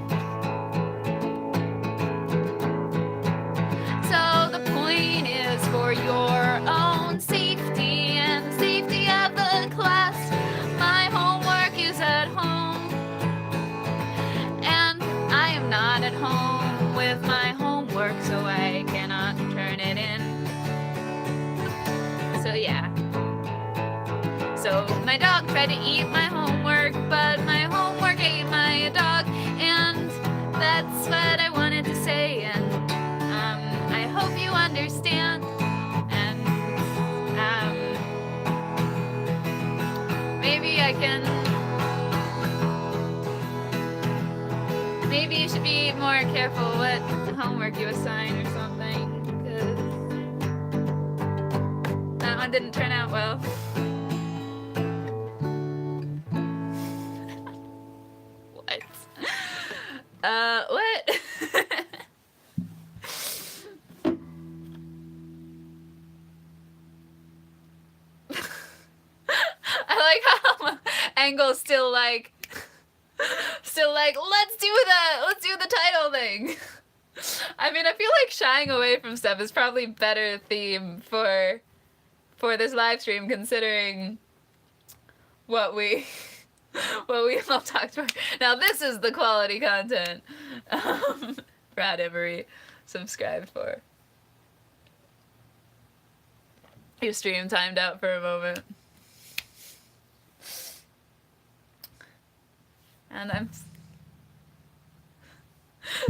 So the point is, for your own safety and the safety of the class, my homework is at home, and I am not at home with my homework, so I cannot turn it in. So yeah. So my dog tried to eat my homework, but my homework ate my dog, and that's what I wanted to say, and I hope you understand, and maybe you should be more careful what homework you assign or something, 'cause that one didn't turn out well. What? What? I like how Angle's still like, let's do the title thing. I mean, I feel like shying away from stuff is probably better theme for this live stream, considering what we all talked about. Now this is the quality content. Brad Emery subscribed for. Your stream timed out for a moment. And I'm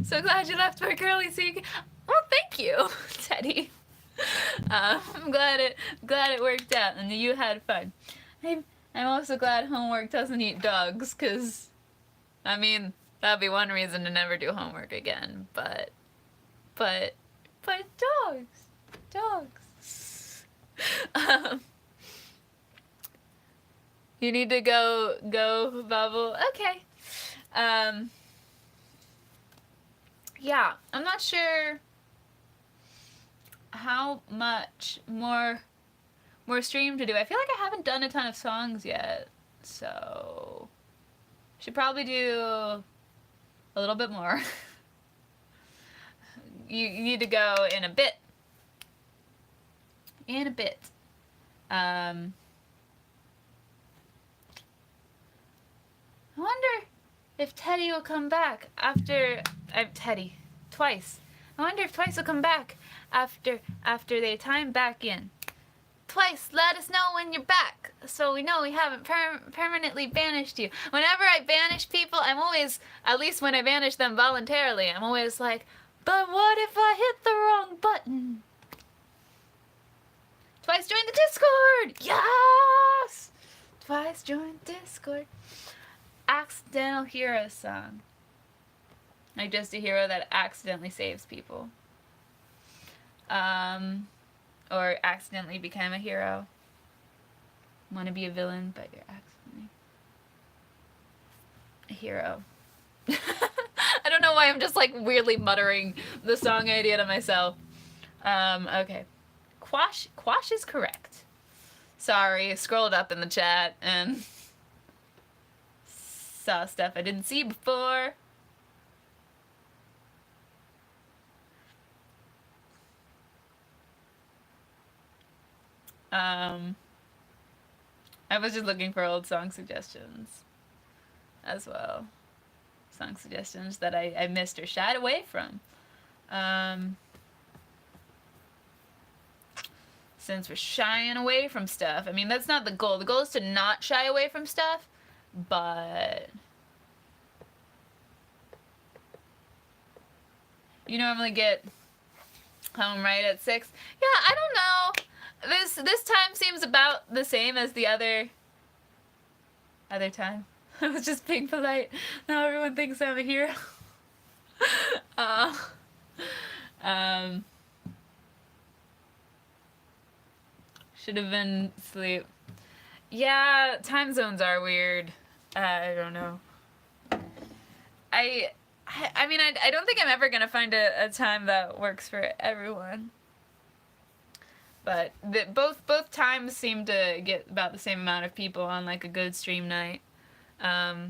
so glad you left for Curly so you can... Well, thank you, Teddy. I'm glad it worked out and you had fun. I'm also glad homework doesn't eat dogs, because, I mean, that'd be one reason to never do homework again, but dogs. You need to go, Bubble. Okay. Yeah, I'm not sure how much more stream to do. I feel like I haven't done a ton of songs yet, so should probably do a little bit more. You need to go in a bit. I wonder if Teddy will come back after... Teddy. Twice. I wonder if Twice will come back after they time back in. Twice, let us know when you're back, so we know we haven't permanently banished you. Whenever I banish people, I'm always, at least when I banish them voluntarily, I'm always like, but what if I hit the wrong button? Twice joined the Discord! Yes! Twice joined Discord. Accidental hero song. Like just a hero that accidentally saves people. Or accidentally became a hero. Want to be a villain, but you're accidentally a hero. I don't know why I'm just like weirdly muttering the song idea to myself. Okay. Quash is correct. Sorry, scrolled up in the chat and saw stuff I didn't see before. I was just looking for old song suggestions as well. Song suggestions that I missed or shied away from. Since we're shying away from stuff, I mean, that's not the goal. The goal is to not shy away from stuff, but you normally get home right at 6. Yeah, I don't know. This time seems about the same as the other time. I was just being polite. Now everyone thinks I'm a hero. Should have been sleep. Yeah, time zones are weird. I don't know. I mean, I don't think I'm ever gonna find a time that works for everyone. But both times seem to get about the same amount of people on like a good stream night. Now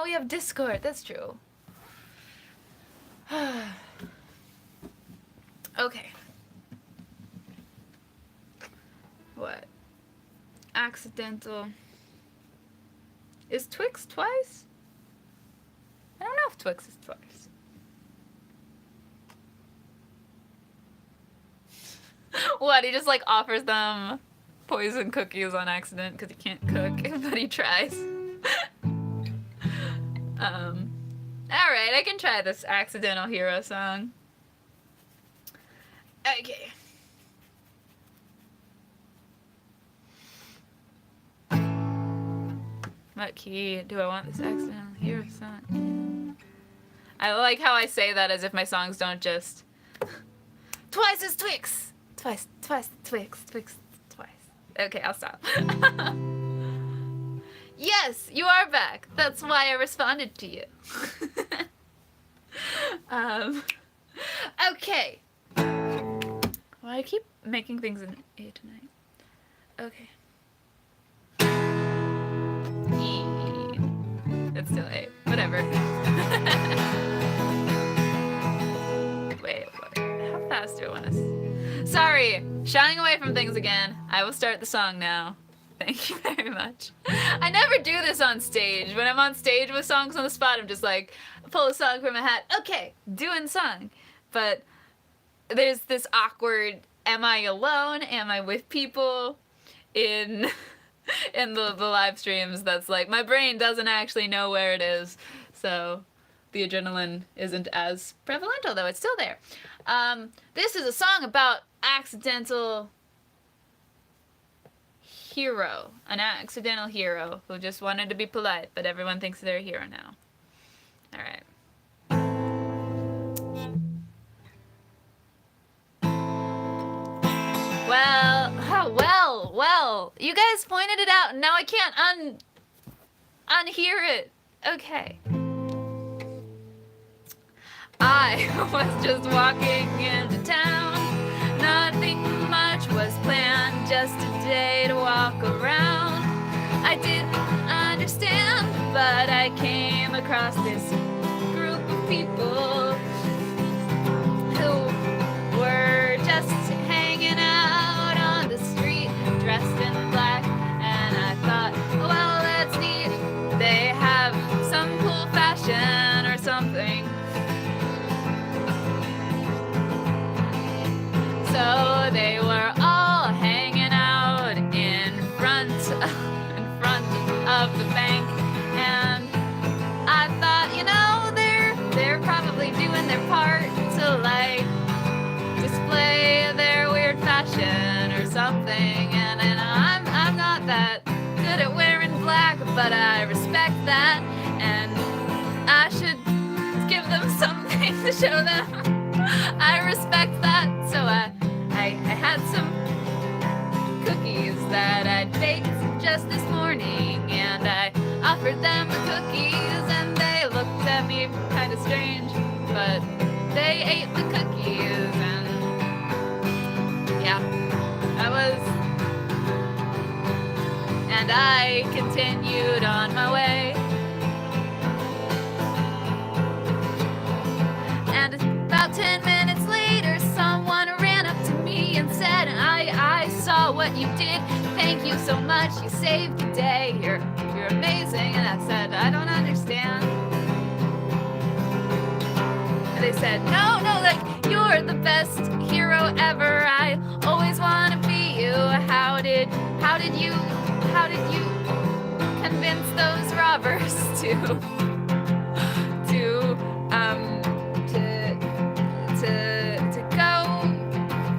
we have Discord. That's true. Okay. What? Accidental. Is Twix twice? I don't know if Twix is twice. What? He just like offers them poison cookies on accident because he can't cook, but he tries. Alright, I can try this Accidental Hero song. Okay. What key do I want this Accidental Hero song? I like how I say that as if my songs don't just... Twice as Twix! Twice, Twix, twice. Okay, I'll stop. Yes, you are back. That's why I responded to you. Okay. Well, I keep making things in A tonight. Okay. E. It's still A. Whatever. Wait, what? How fast do I want to... Sorry, shying away from things again. I will start the song now. Thank you very much. I never do this on stage. When I'm on stage with songs on the spot, I'm just like, pull a song from a hat. Okay, doing song. But there's this awkward, am I alone? Am I with people? In the live streams, that's like, my brain doesn't actually know where it is. So the adrenaline isn't as prevalent, although it's still there. This is a song about accidental hero. An accidental hero who just wanted to be polite, but everyone thinks they're a hero now. Alright. Well, you guys pointed it out and now I can't unhear it. Okay. I was just walking into town. Nothing much was planned, just a day to walk around. I didn't understand, but I came across this group of people who were just hanging out on the street, dressed in black, and I thought, well, that's neat. They have some cool fashion or something. So they were all hanging out in front of the bank, and I thought, you know, they're probably doing their part to like display their weird fashion or something. And I'm not that good at wearing black, but I respect that, and I should give them something to show them I respect that. So I had some cookies that I'd baked just this morning, and I offered them the cookies, and they looked at me kind of strange, but they ate the cookies, and yeah, and I continued on my way. And about 10 minutes later, someone ran up to me and said, what you did. Thank you so much, you saved the day. You're amazing. And I said, I don't understand. And they said, no, like, you're the best hero ever. I always want to be you. How did you convince those robbers to go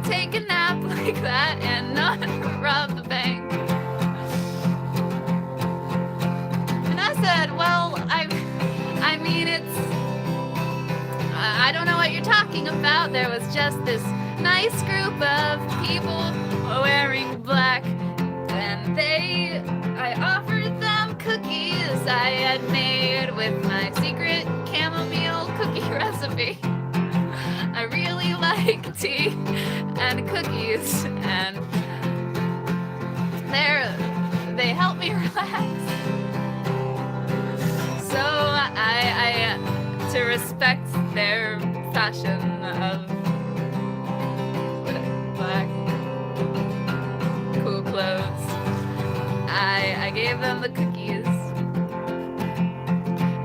take a nap like that and not rob the bank? And I said, well, I mean, I don't know what you're talking about. There was just this nice group of people wearing black, and I offered them cookies I had made with my secret chamomile cookie recipe. I really like tea and cookies, and they help me relax. So I to respect their fashion of black cool clothes, I gave them the cookies.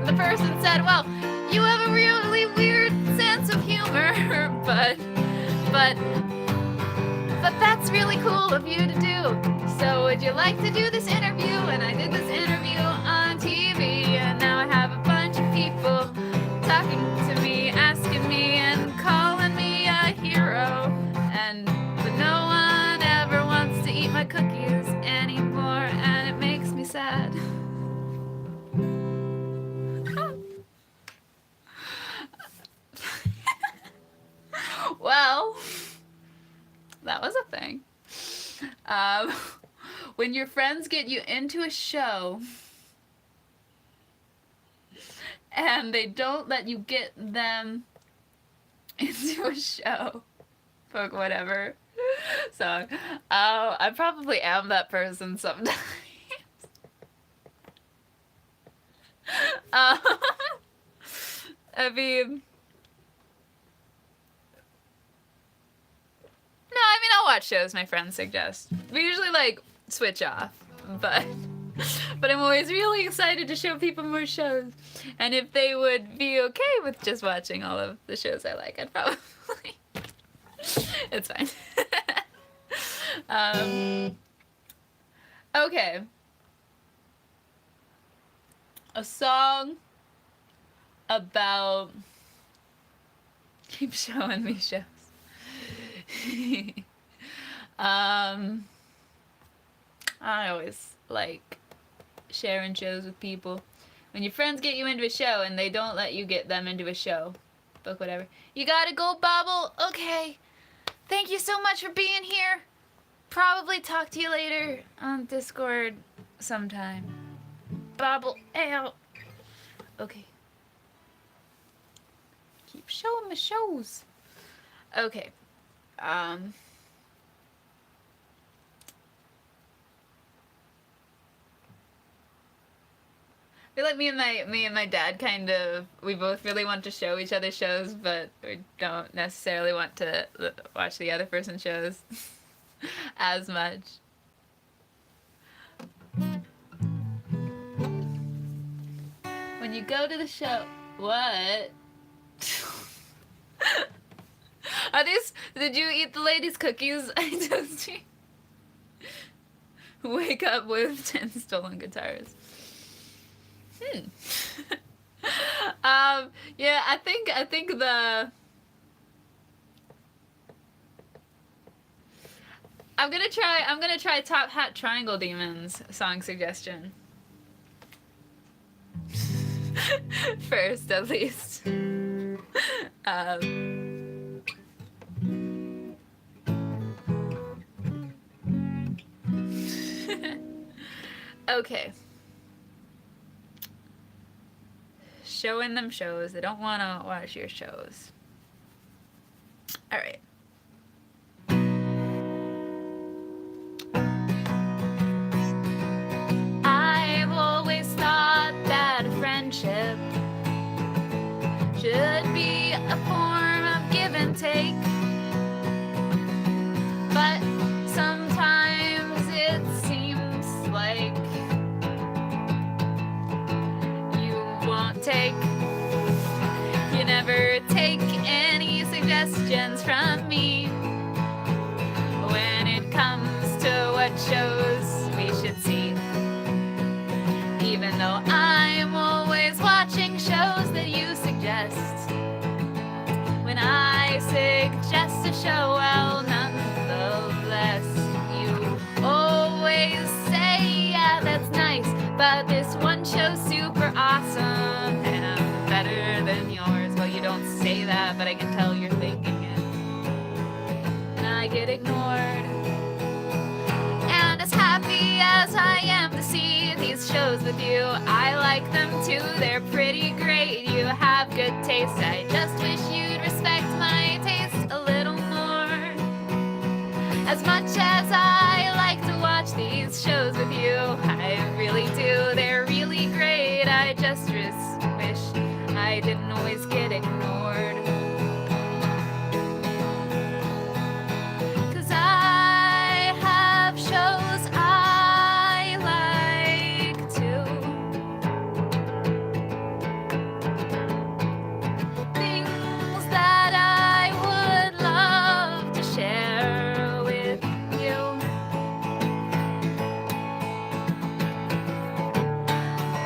The person said, well, you have a really weird sense of humor, but that's really cool of you to do. So would you like to do this interview? And I did this interview on TV, and now I have a bunch of people talking to me, asking me, and calling me a hero. But no one ever wants to eat my cookies anymore, and it makes me sad. Well, that was a thing. When your friends get you into a show and they don't let you get them into a show, fuck whatever song. Oh, I probably am that person sometimes. I mean, I'll watch shows my friends suggest. We usually like switch off, but I'm always really excited to show people more shows. And if they would be okay with just watching all of the shows I like, I'd probably it's fine. Okay. A song about keep showing me shows. I always like sharing shows with people. When your friends get you into a show and they don't let you get them into a show, book whatever. You gotta go, Bobble. Okay. Thank you so much for being here. Probably talk to you later on Discord sometime. Bobble out. Okay. Keep showing my shows. Okay. I feel like me and my dad kind of, we both really want to show each other shows, but we don't necessarily want to watch the other person's shows as much. When you go to the show, what? Are these, did you eat the lady's cookies I toasted? Wake up with 10 stolen guitars. Yeah, I think I'm gonna try Top Hat Triangle Demons song suggestion. First, at least. Okay. Showing them shows. They don't want to watch your shows. All right. I've always thought that friendship should be a form of give and take. But sometimes suggestions from me when it comes to what shows we should see. Even though I'm always watching shows that you suggest, when I suggest a show, well, nonetheless, you always say, yeah, that's nice, but this one show's super awesome and better than yours. Well, you don't say that, but I can tell you're thinking it. And I get ignored. And as happy as I am to see these shows with you, I like them too, they're pretty great. You have good taste, I just wish you'd respect my taste a little more. As much as I like to watch these shows with you, I really do, they're really great. I just wish I didn't always get ignored. 'Cause I have shows I like too. Things that I would love to share with you.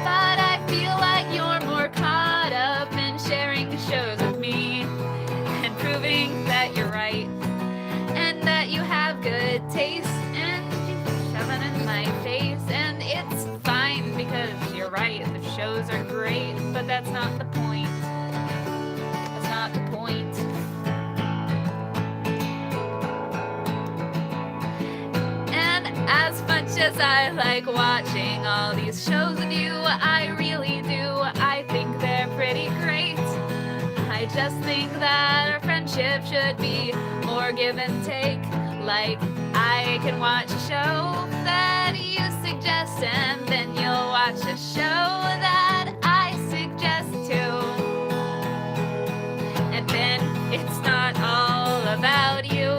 But I feel like you're more caught up in sharing shows with me and proving that you're right and that you have good taste and you shove it in my face. And it's fine because you're right, the shows are great, but that's not the point. That's not the point. And as much as I like watching all these shows with you, I really do, I think they're pretty great. I just think that our friendship should be more give and take. Like, I can watch a show that you suggest, and then you'll watch a show that I suggest too. And then it's not all about you.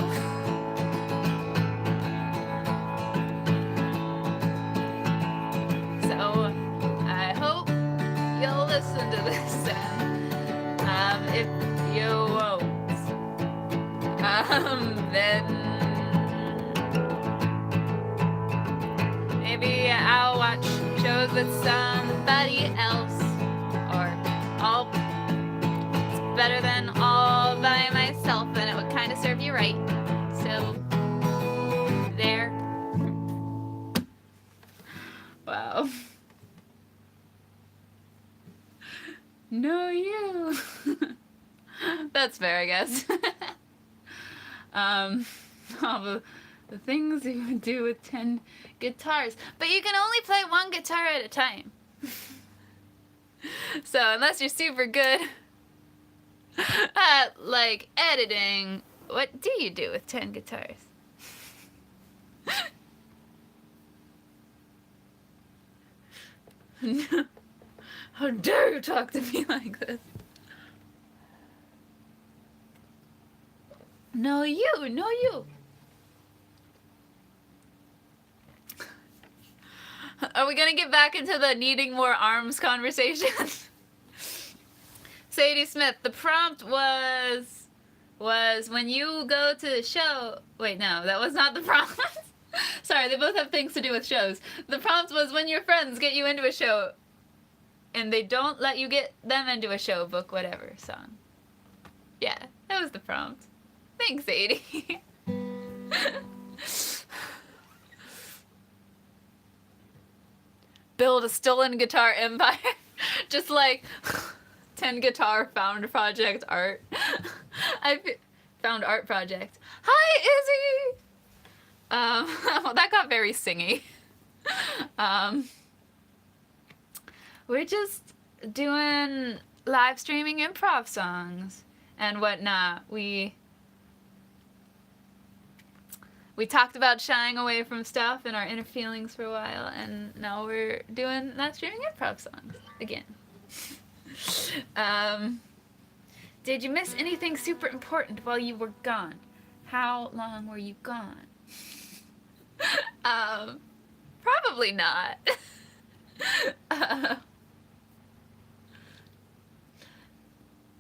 So I hope you'll listen to this, and if you won't, then maybe I'll watch shows with somebody else, or it's better than all by myself, and it would kind of serve you right. So there. Wow. No, you. That's fair, I guess. All the things you would do with 10 guitars. But you can only play one guitar at a time. So unless you're super good at, like, editing, what do you do with 10 guitars? How dare you talk to me like this? No, you. No, you. Are we gonna get back into the needing more arms conversation? Sadie Smith, the prompt was when you go to the show. Wait, no, that was not the prompt. Sorry, they both have things to do with shows. The prompt was when your friends get you into a show and they don't let you get them into a show, book whatever song. Yeah, that was the prompt. Thanks, Sadie. Build a stolen guitar empire. Just like 10 guitar found project art. Found art project. Hi, Izzy! Well, that got very singy. We're just doing live streaming improv songs and whatnot. We talked about shying away from stuff and our inner feelings for a while, and now we're doing live streaming improv songs again. Did you miss anything super important while you were gone? How long were you gone? Probably not.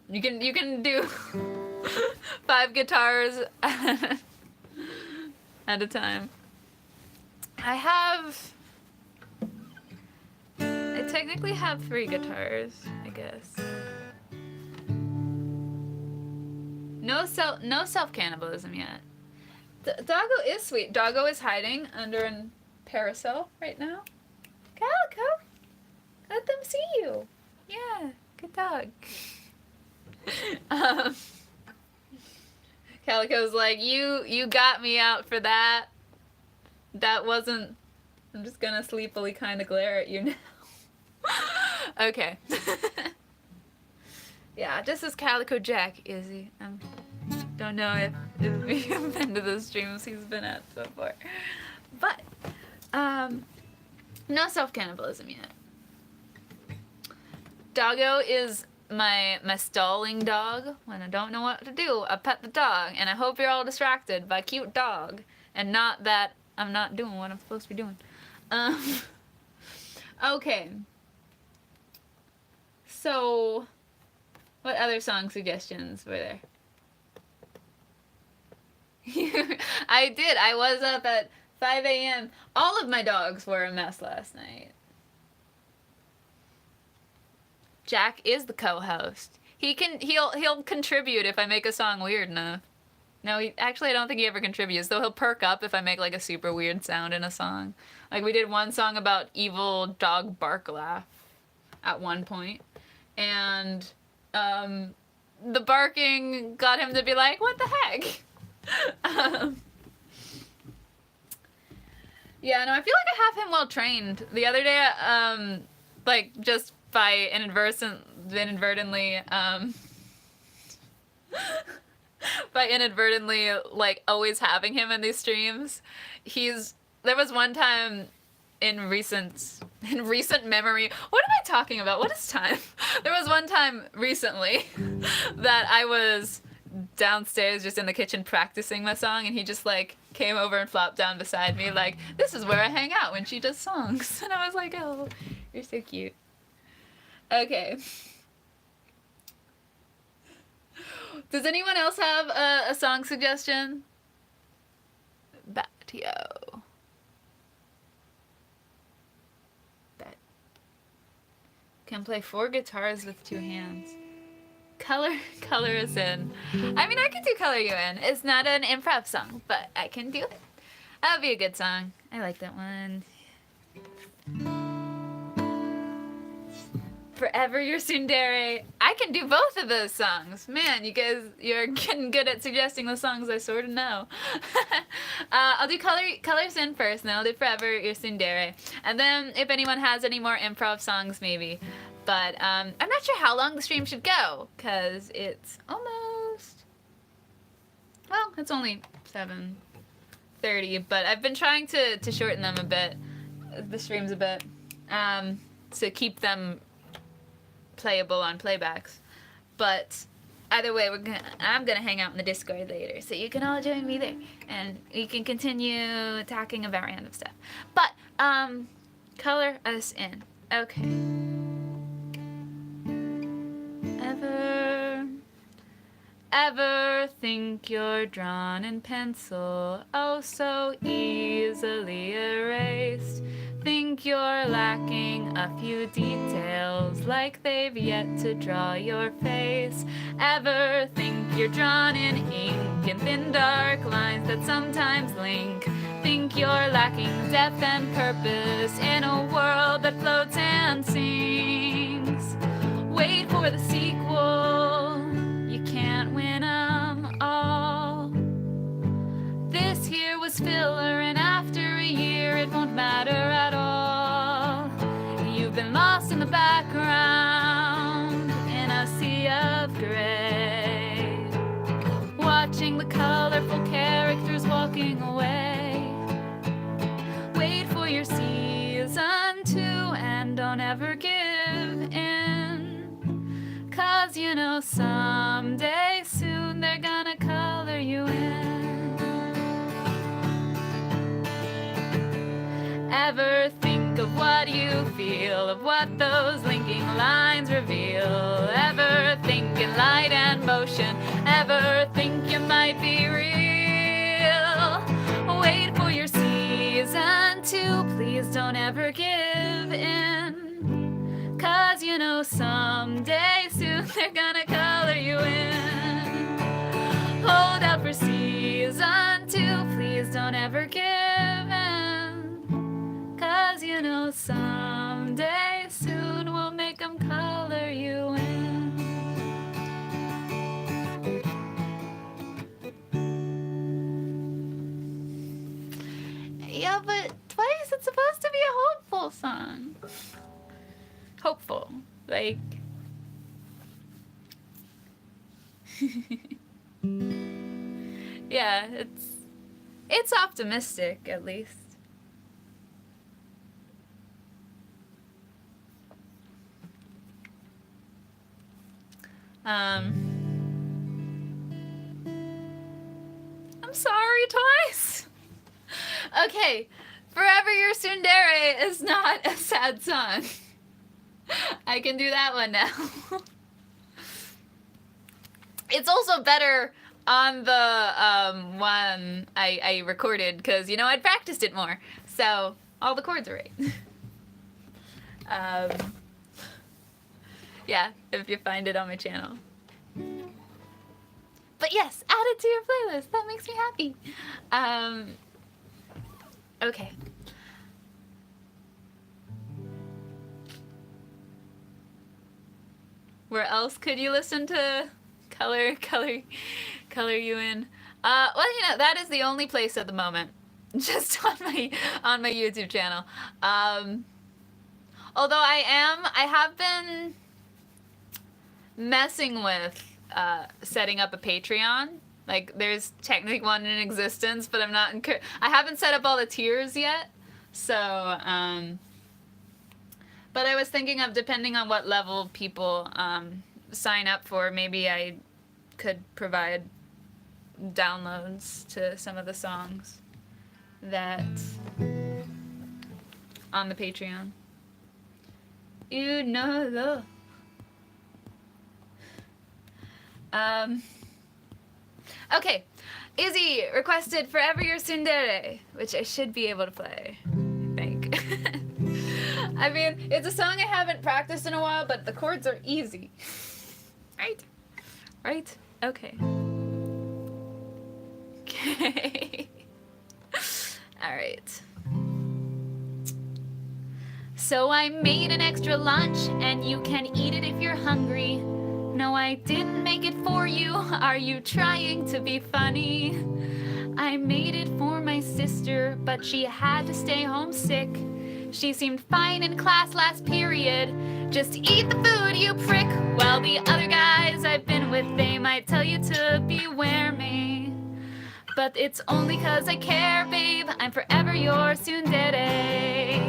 You can do 5 guitars at a time. I technically have 3 guitars, I guess. No self-cannibalism yet. Doggo is sweet. Doggo is hiding under a parasol right now. Calico, let them see you. Yeah, good dog. Calico's like, you got me out for that. That wasn't... I'm just gonna sleepily kind of glare at you now. Okay. Yeah, this is Calico Jack, Izzy. Don't know if you've been to the streams he's been at so far. But, no self-cannibalism yet. Doggo is my stalling dog. When I don't know what to do, I pet the dog, and I hope you're all distracted by cute dog, and not that I'm not doing what I'm supposed to be doing. Okay. So, what other song suggestions were there? I did. I was up at 5 a.m. All of my dogs were a mess last night. Jack is the co-host. He'll contribute if I make a song weird enough. No, actually I don't think he ever contributes, though he'll perk up if I make like a super weird sound in a song. Like we did one song about evil dog bark laugh at one point, and the barking got him to be like, what the heck? Yeah, no, I feel like I have him well trained. The other day, like just by inadvertently, like always having him in these streams, there was one time in recent memory. What am I talking about? What is time? There was one time recently that I was downstairs just in the kitchen practicing my song, and he just like came over and flopped down beside me like, this is where I hang out when she does songs. And I was like, oh, you're so cute. Okay. Does anyone else have a song suggestion? Batio. Can play 4 guitars with 2 hands. Color us in. I mean, I can do color you in. It's not an improv song, but I can do it. That would be a good song. I like that one. Forever Your Tsundere. I can do both of those songs. Man, you guys, you're getting good at suggesting the songs I sort of know. I'll do Colors In first, and then I'll do Forever Your Tsundere. And then if anyone has any more improv songs, maybe. But I'm not sure how long the stream should go, because it's almost... Well, it's only 7:30, but I've been trying to shorten them a bit, the streams a bit, to keep them playable on playbacks. But either way, I'm gonna hang out in the Discord later, so you can all join me there, and we can continue talking about random stuff. But color us in. Okay. Ever think you're drawn in pencil, oh so easily erased? Think you're lacking a few details, like they've yet to draw your face? Ever think you're drawn in ink, in thin dark lines that sometimes link? Think you're lacking depth and purpose in a world that floats and sings? Wait for the sequel, you can't win 'em all. This here was filler, and after a year it won't matter at all. You've been lost in the background in a sea of gray, watching the colorful characters walking away. Wait for your season 2 and don't ever give in, 'cause you know someday soon they're gonna color you in. Ever think of what you feel, of what those linking lines reveal? Ever think in light and motion ever think you might be real. Wait for your season 2, please don't ever give in. 'Cause you know someday soon they're gonna color you in. Hold out for season 2, please don't ever give in. 'Cause you know someday soon we'll make them color you in. Yeah, but Twice, it's supposed to be a hopeful song. Hopeful. Like... yeah, it's optimistic, at least. I'm sorry, Twice. Okay, Forever Your Tsundere is not a sad song. I can do that one now. It's also better on the one I recorded because, you know, I'd practiced it more. So all the chords are right. Yeah, if you find it on my channel. But yes, add it to your playlist. That makes me happy. Okay. Where else could you listen to color you in? Well, you know, that is the only place at the moment. Just on my YouTube channel. Although I have been messing with setting up a Patreon. Like, there's technically one in existence, but I haven't set up all the tiers yet. So, but I was thinking of, depending on what level people sign up for, maybe I could provide downloads to some of the songs that on the Patreon. You know the okay, Izzy requested Forever Your Tsundere, which I should be able to play, I think. I mean, it's a song I haven't practiced in a while, but the chords are easy. Right? Right? Okay. Okay. Alright. So I made an extra lunch, and you can eat it if you're hungry. No, I didn't make it for you. Are you trying to be funny? I made it for my sister, but she had to stay home sick. She seemed fine in class last period. Just eat the food, you prick. Well, the other guys I've been with, they might tell you to beware me. But it's only 'cause I care, babe. I'm forever your tsundere.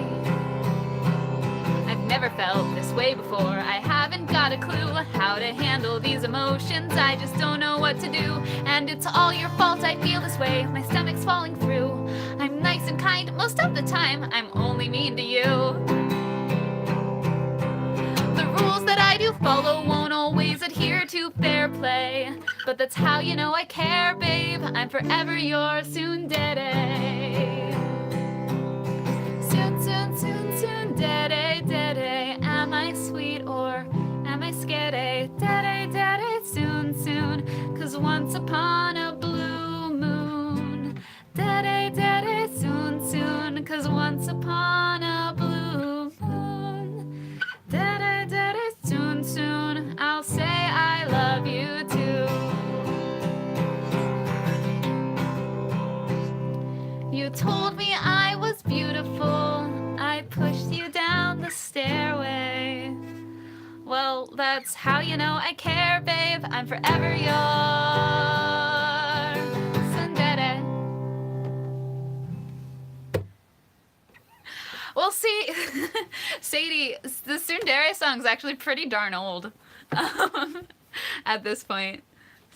I've never felt this way before. I haven't got a clue how to handle these emotions. I just don't know what to do. And it's all your fault I feel this way. My stomach's falling through. I'm nice and kind most of the time. I'm only mean to you. The rules that I do follow won't always adhere to fair play. But that's how you know I care, babe. I'm forever your tsundere. Tsundere, dere. Am I sweet or am I scary? Dere, dere, soon. 'Cause once upon a blue moon. Dere, dere, soon. 'Cause once upon a blue moon. Dere, dere, soon. I'll say I love you too. You told me I was beautiful. I pushed you down the stairway. Well, that's how you know I care, babe. I'm forever your tsundere. Well, see, Sadie, the tsundere song's actually pretty darn old at this point.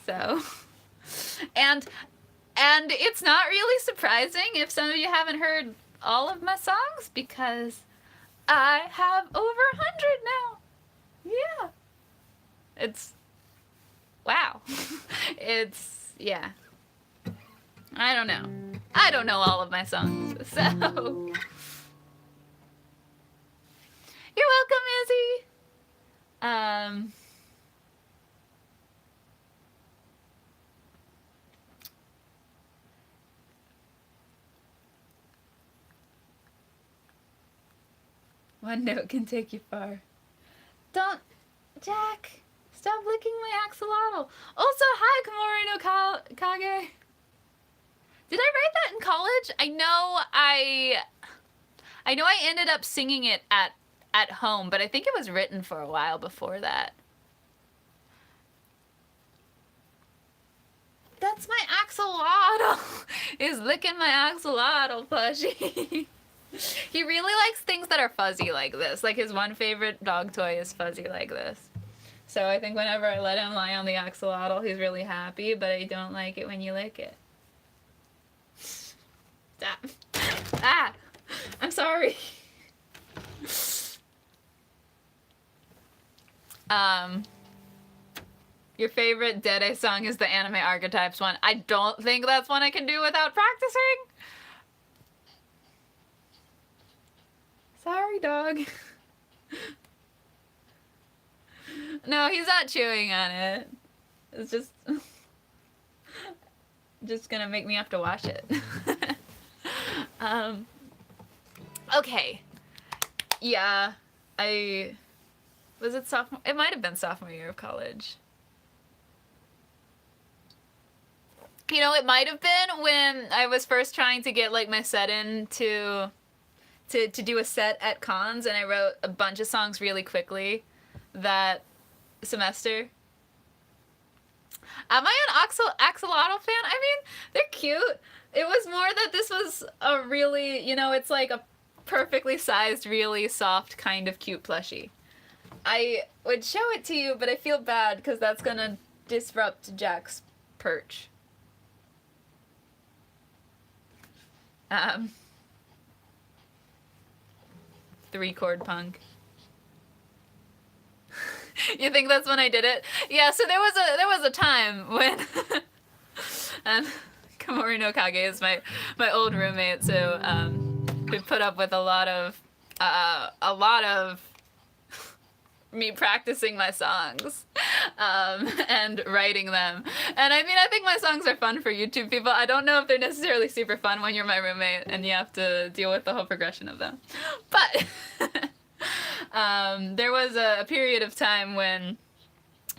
So, and it's not really surprising if some of you haven't heard all of my songs, because I have over 100 now. Yeah. It's wow. It's, yeah. I don't know. I don't know all of my songs, so. You're welcome, Izzy. One note can take you far. Don't, Jack, stop licking my axolotl. Also, hi, Komori no Kage. Did I write that in college? I know I ended up singing it at home, but I think it was written for a while before that. That's my axolotl. Is licking my axolotl plushie. He really likes things that are fuzzy like this. Like his one favorite dog toy is fuzzy like this. So I think whenever I let him lie on the axolotl, he's really happy, but I don't like it when you lick it. Stop. Ah! I'm sorry. Your favorite Dede song is the Anime Archetypes one. I don't think that's one I can do without practicing. Sorry, dog. No, he's not chewing on it. It's just gonna make me have to wash it. Okay. Yeah, was it sophomore? It might have been sophomore year of college. You know, it might have been when I was first trying to get like my set in to do a set at cons, and I wrote a bunch of songs really quickly that semester. Am I an axolotl fan? I mean, they're cute. It was more that this was a really, you know, it's like a perfectly sized, really soft kind of cute plushie. I would show it to you, but I feel bad because that's gonna disrupt Jack's perch. 3-chord punk. You think that's when I did it? Yeah, so there was a time when and Komori no Kage is my old roommate, so we put up with a lot of me practicing my songs and writing them. And I mean, I think my songs are fun for YouTube people. I don't know if they're necessarily super fun when you're my roommate and you have to deal with the whole progression of them. But there was a period of time when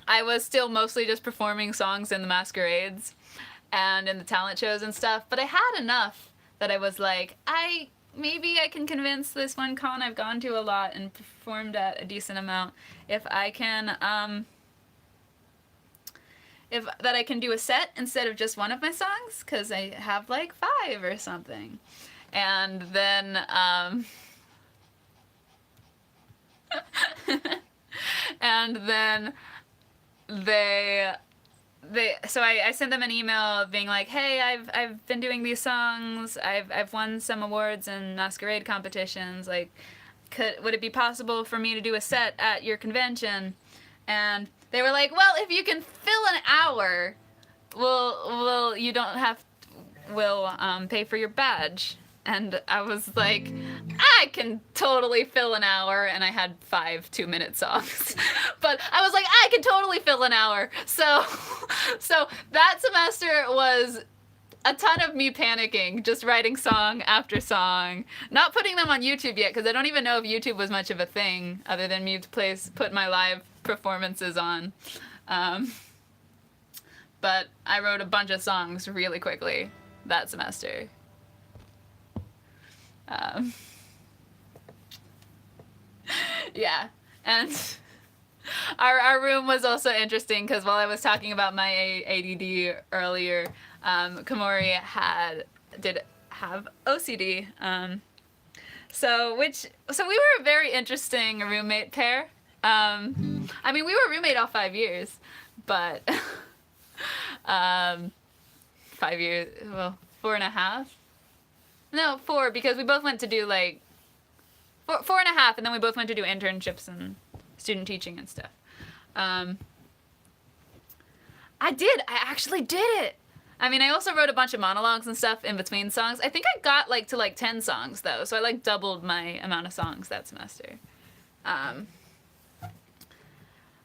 I was still mostly just performing songs in the masquerades and in the talent shows and stuff, but I had enough that I was like, maybe I can convince this one con I've gone to a lot and performed at a decent amount if I can, that I can do a set instead of just one of my songs, because I have like 5 or something. And then, and then so I sent them an email being like, hey, I've been doing these songs, I've won some awards and masquerade competitions, like, would it be possible for me to do a set at your convention? And they were like, well, if you can fill an hour, we'll pay for your badge. And I was like, I can totally fill an hour, and I had 5 2-minute songs. But I was like, I can totally fill an hour. So that semester was a ton of me panicking, just writing song after song, not putting them on YouTube yet, because I don't even know if YouTube was much of a thing, other than me to put my live performances on. But I wrote a bunch of songs really quickly that semester. Yeah, and our room was also interesting because while I was talking about my ADD earlier, Komori did have OCD. So we were a very interesting roommate pair. I mean, we were roommate all 5 years, but 5 years, well, 4.5. No, 4, because we both went to do like 4.5, and then we both went to do internships and student teaching and stuff. I did. I actually did it. I mean, I also wrote a bunch of monologues and stuff in between songs. I think I got like to like 10 songs though, so I like doubled my amount of songs that semester.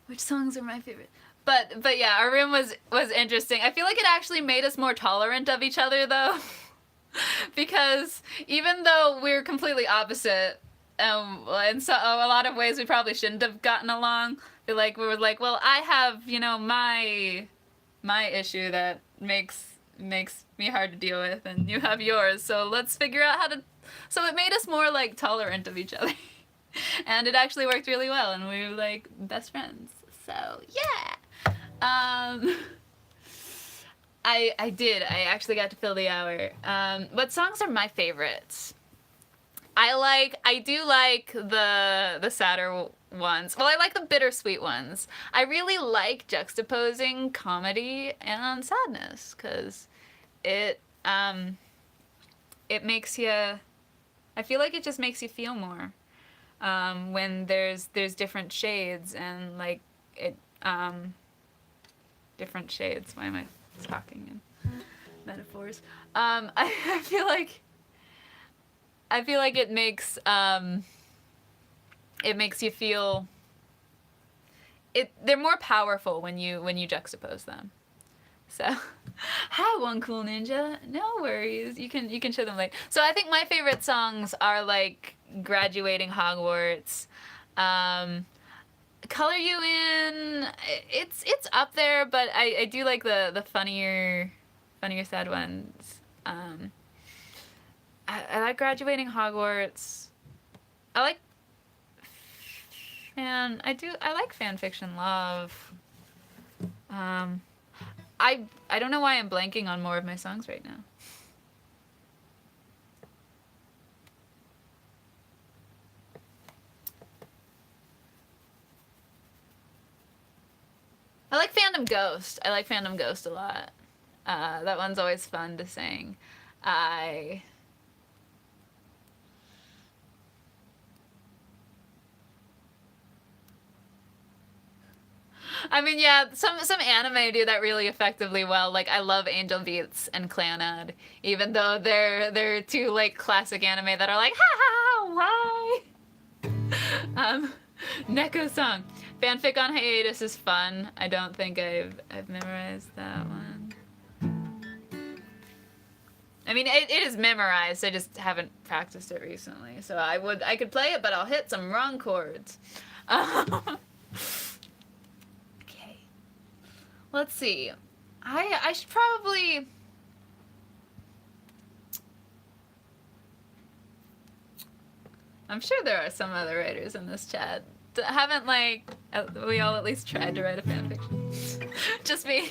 Which songs are my favorite? But yeah, our room was interesting. I feel like it actually made us more tolerant of each other though, because even though we're completely opposite, in so a lot of ways we probably shouldn't have gotten along. We were like, well, I have my issue that makes me hard to deal with, and you have yours. So let's figure out how to. So it made us more like tolerant of each other, and it actually worked really well, and we were like best friends. So yeah. I did. I actually got to fill the hour. What songs are my favorites? I do like the sadder ones. Well, I like the bittersweet ones. I really like juxtaposing comedy and sadness because it makes you. I feel like it just makes you feel more when there's different shades and like it different shades. Why am I talking in metaphors? I feel like it makes you feel they're more powerful when you juxtapose them. So, hi, One Cool Ninja. No worries. You can show them later. So I think my favorite songs are like Graduating Hogwarts, Color You In. It's up there, but I do like the funnier sad ones. I like Graduating Hogwarts. I like fan fiction love. I don't know why I'm blanking on more of my songs right now. I like Fandom Ghost. I like Fandom Ghost a lot. That one's always fun to sing. I mean, yeah, some anime do that really effectively well. Like, I love Angel Beats and Clannad, even though they're two like classic anime that are like, ha ha, why? Neko song, fanfic on hiatus is fun. I don't think I've memorized that one. I mean, it is memorized. I just haven't practiced it recently. So I could play it, but I'll hit some wrong chords. Let's see. I should probably. I'm sure there are some other writers in this chat that haven't we all at least tried to write a fanfiction. Just me.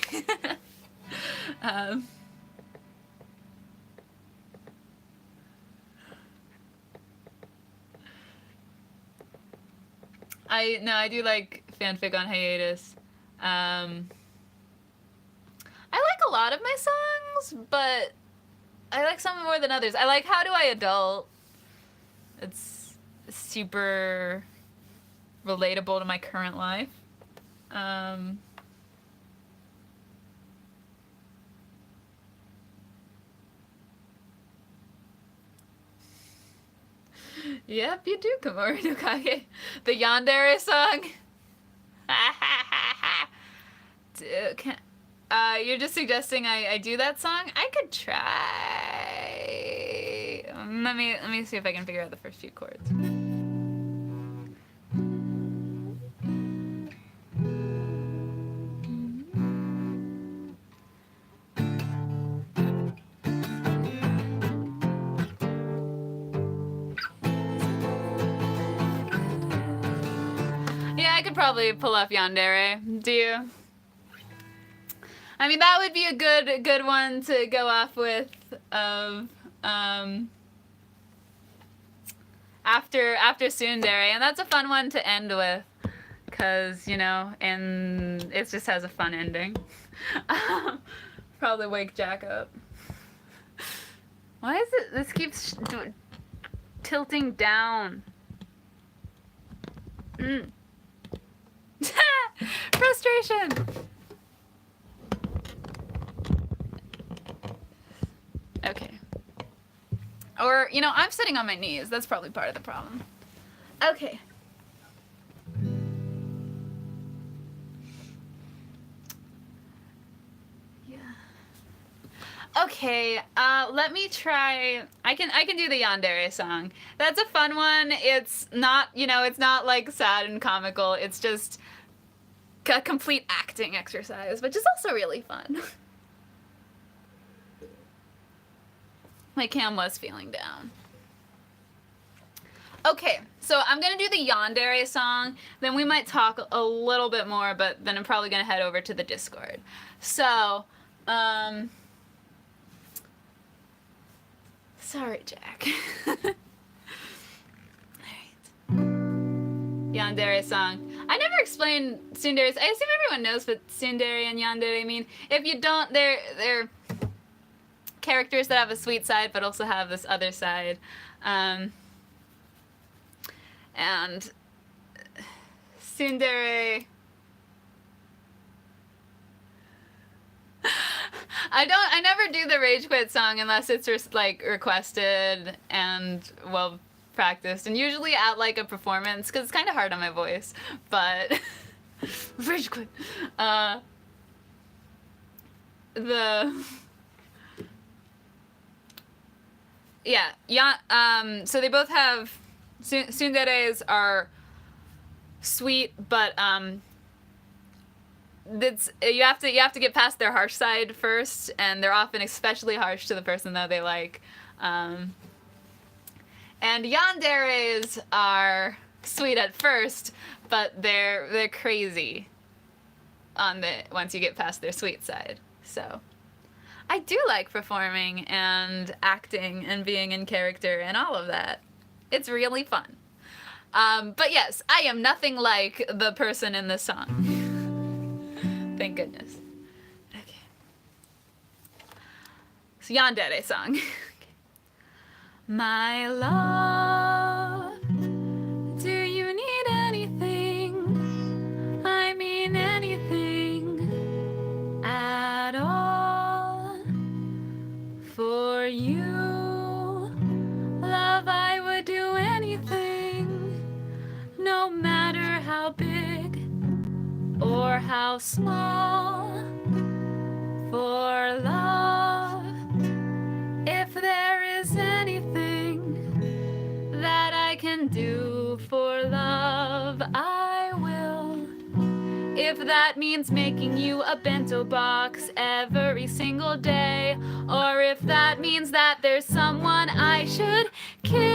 I do like fanfic on hiatus. I like a lot of my songs, but I like some more than others. I like How Do I Adult? It's super relatable to my current life. Yep, you do, Komori no Kage. The Yandere song. You're just suggesting I do that song? I could try. Let me see if I can figure out the first few chords. Yeah, I could probably pull off Yandere. Do you? I mean, that would be a good one to go off with after Tsundere, and that's a fun one to end with, cause and it just has a fun ending. Probably wake Jack up. Why is it? This keeps tilting down. Frustration. Okay. Or, you know, I'm sitting on my knees. That's probably part of the problem. Okay. Yeah. Okay, let me try. I can do the Yandere song. That's a fun one. It's not, you know, it's not like sad and comical. It's just a complete acting exercise, which is also really fun. My cam was feeling down. Okay, so I'm gonna do the Yandere song, then we might talk a little bit more, but then I'm probably gonna head over to the Discord. So, sorry, Jack. Alright. Yandere song. I never explained tsunderes. I assume everyone knows what tsundere and yandere mean. If you don't, they're characters that have a sweet side, but also have this other side. And tsundere... I never do the Rage Quit song unless it's like requested and well practiced, and usually at like a performance because it's kind of hard on my voice. But Rage Quit. So they both have tsunderes are sweet, but you have to get past their harsh side first, and they're often especially harsh to the person that they like. And yanderes are sweet at first, but they're crazy once you get past their sweet side. So I do like performing and acting and being in character and all of that. It's really fun. But yes, I am nothing like the person in the song. Thank goodness. Okay. So Yandere song. Okay. My love, do you need anything? I mean anything at all for you. Love, I would do anything, no matter how big or how small, for love. If there is anything that I can do for love, I will. If that means making you a bento box every single day, or if that means that there's someone I should kill.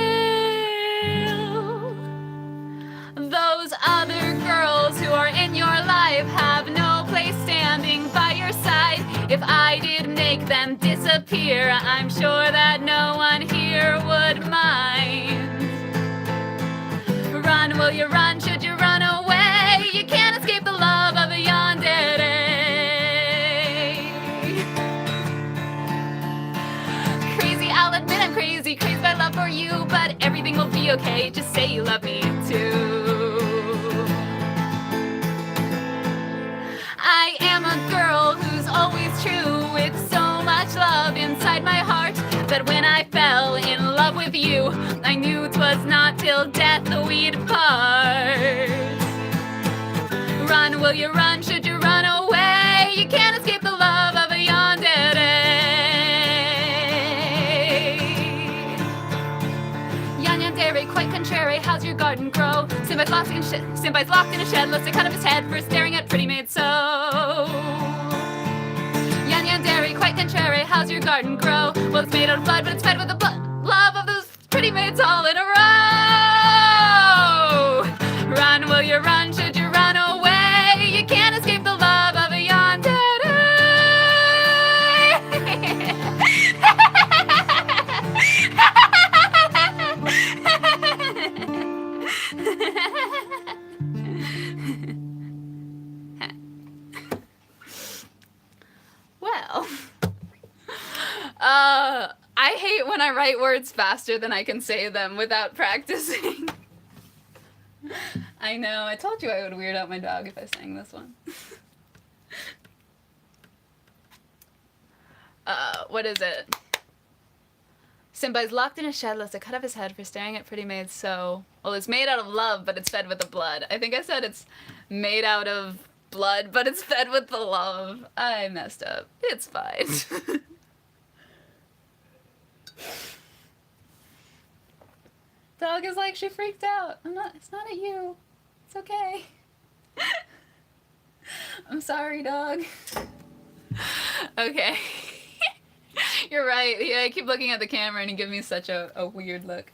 Those other girls who are in your life have no place standing by your side. If I did make them disappear, I'm sure that no one here would mind. Run, will you run? Should you run away? You can't escape the love of a yandere. Crazy, I'll admit I'm crazy by love for you, but everything will be okay. Just say you love me too. I am a girl who's always true, with so much love inside my heart, that when I fell in love with you, I knew 'twas not till death we'd part. Run, will you run? Should you run away? You can't escape the love of a yandere. Yandere, quite contrary, how's your garden grow? Senpai's locked in a shed, let's cut off his head for staring at pretty maids so. Yandere, quite contrary, how's your garden grow? Well, it's made out of blood, but it's fed with the love of those pretty maids all in a row. Run, will you run? Should you run away? You can't escape the love of a yandere. Well, I hate when I write words faster than I can say them without practicing. I know, I told you I would weird out my dog if I sang this one. What is it? Senpai's locked in a shed lest I cut off his head for staring at pretty maids, so... Well, it's made out of love, but it's fed with the blood. I think I said it's made out of blood, but it's fed with the love. I messed up. It's fine. Dog is like, she freaked out. It's not at you. It's okay. I'm sorry, dog. Okay. You're right. Yeah, I keep looking at the camera and he gives me such a weird look.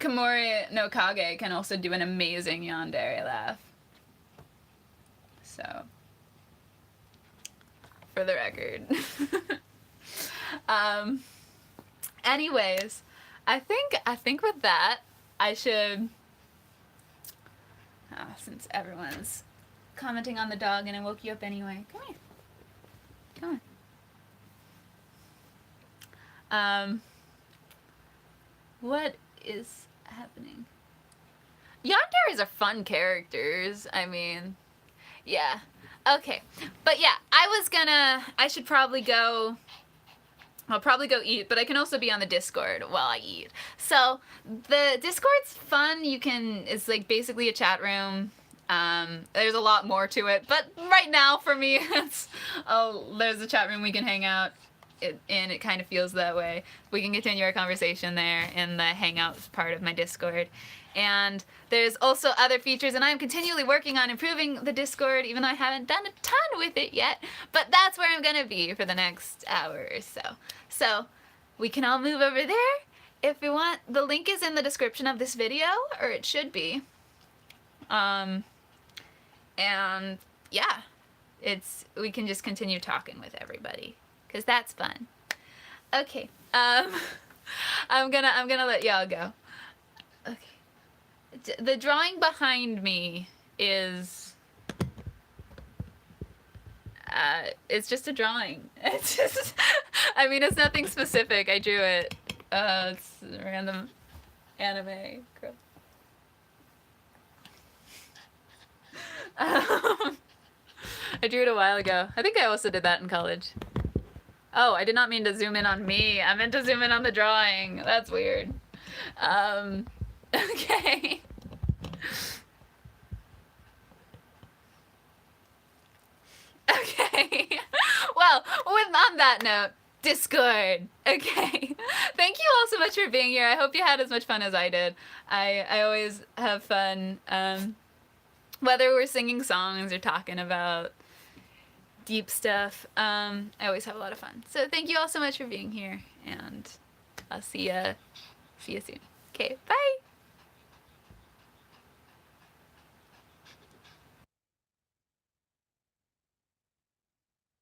Komori no Kage can also do an amazing yandere laugh. So, for the record. Anyways, I think with that, I should, since everyone's commenting on the dog and I woke you up anyway, come here. Come on. What is happening? Yanderes are fun characters. I mean, yeah. Okay. But yeah, I should probably go, I'll probably go eat, but I can also be on the Discord while I eat. So, the Discord's fun. It's like basically a chat room. There's a lot more to it, but right now for me, there's a chat room we can hang out in. It kind of feels that way. We can continue our conversation there in the Hangouts part of my Discord. And there's also other features, and I'm continually working on improving the Discord, even though I haven't done a ton with it yet. But that's where I'm gonna be for the next hour or so. So, we can all move over there if we want. The link is in the description of this video, or it should be. And yeah, we can just continue talking with everybody, because that's fun. Okay, I'm gonna let y'all go. Okay, the drawing behind me is, it's just a drawing. It's just, I mean, it's nothing specific. I drew it. It's a random anime girl. I drew it a while ago. I think I also did that in college. Oh, I did not mean to zoom in on me. I meant to zoom in on the drawing. That's weird. Okay. Okay. Well, on that note, Discord. Okay. Thank you all so much for being here. I hope you had as much fun as I did. I always have fun. Whether we're singing songs or talking about deep stuff, I always have a lot of fun. So thank you all so much for being here, and I'll see ya soon. Okay, bye!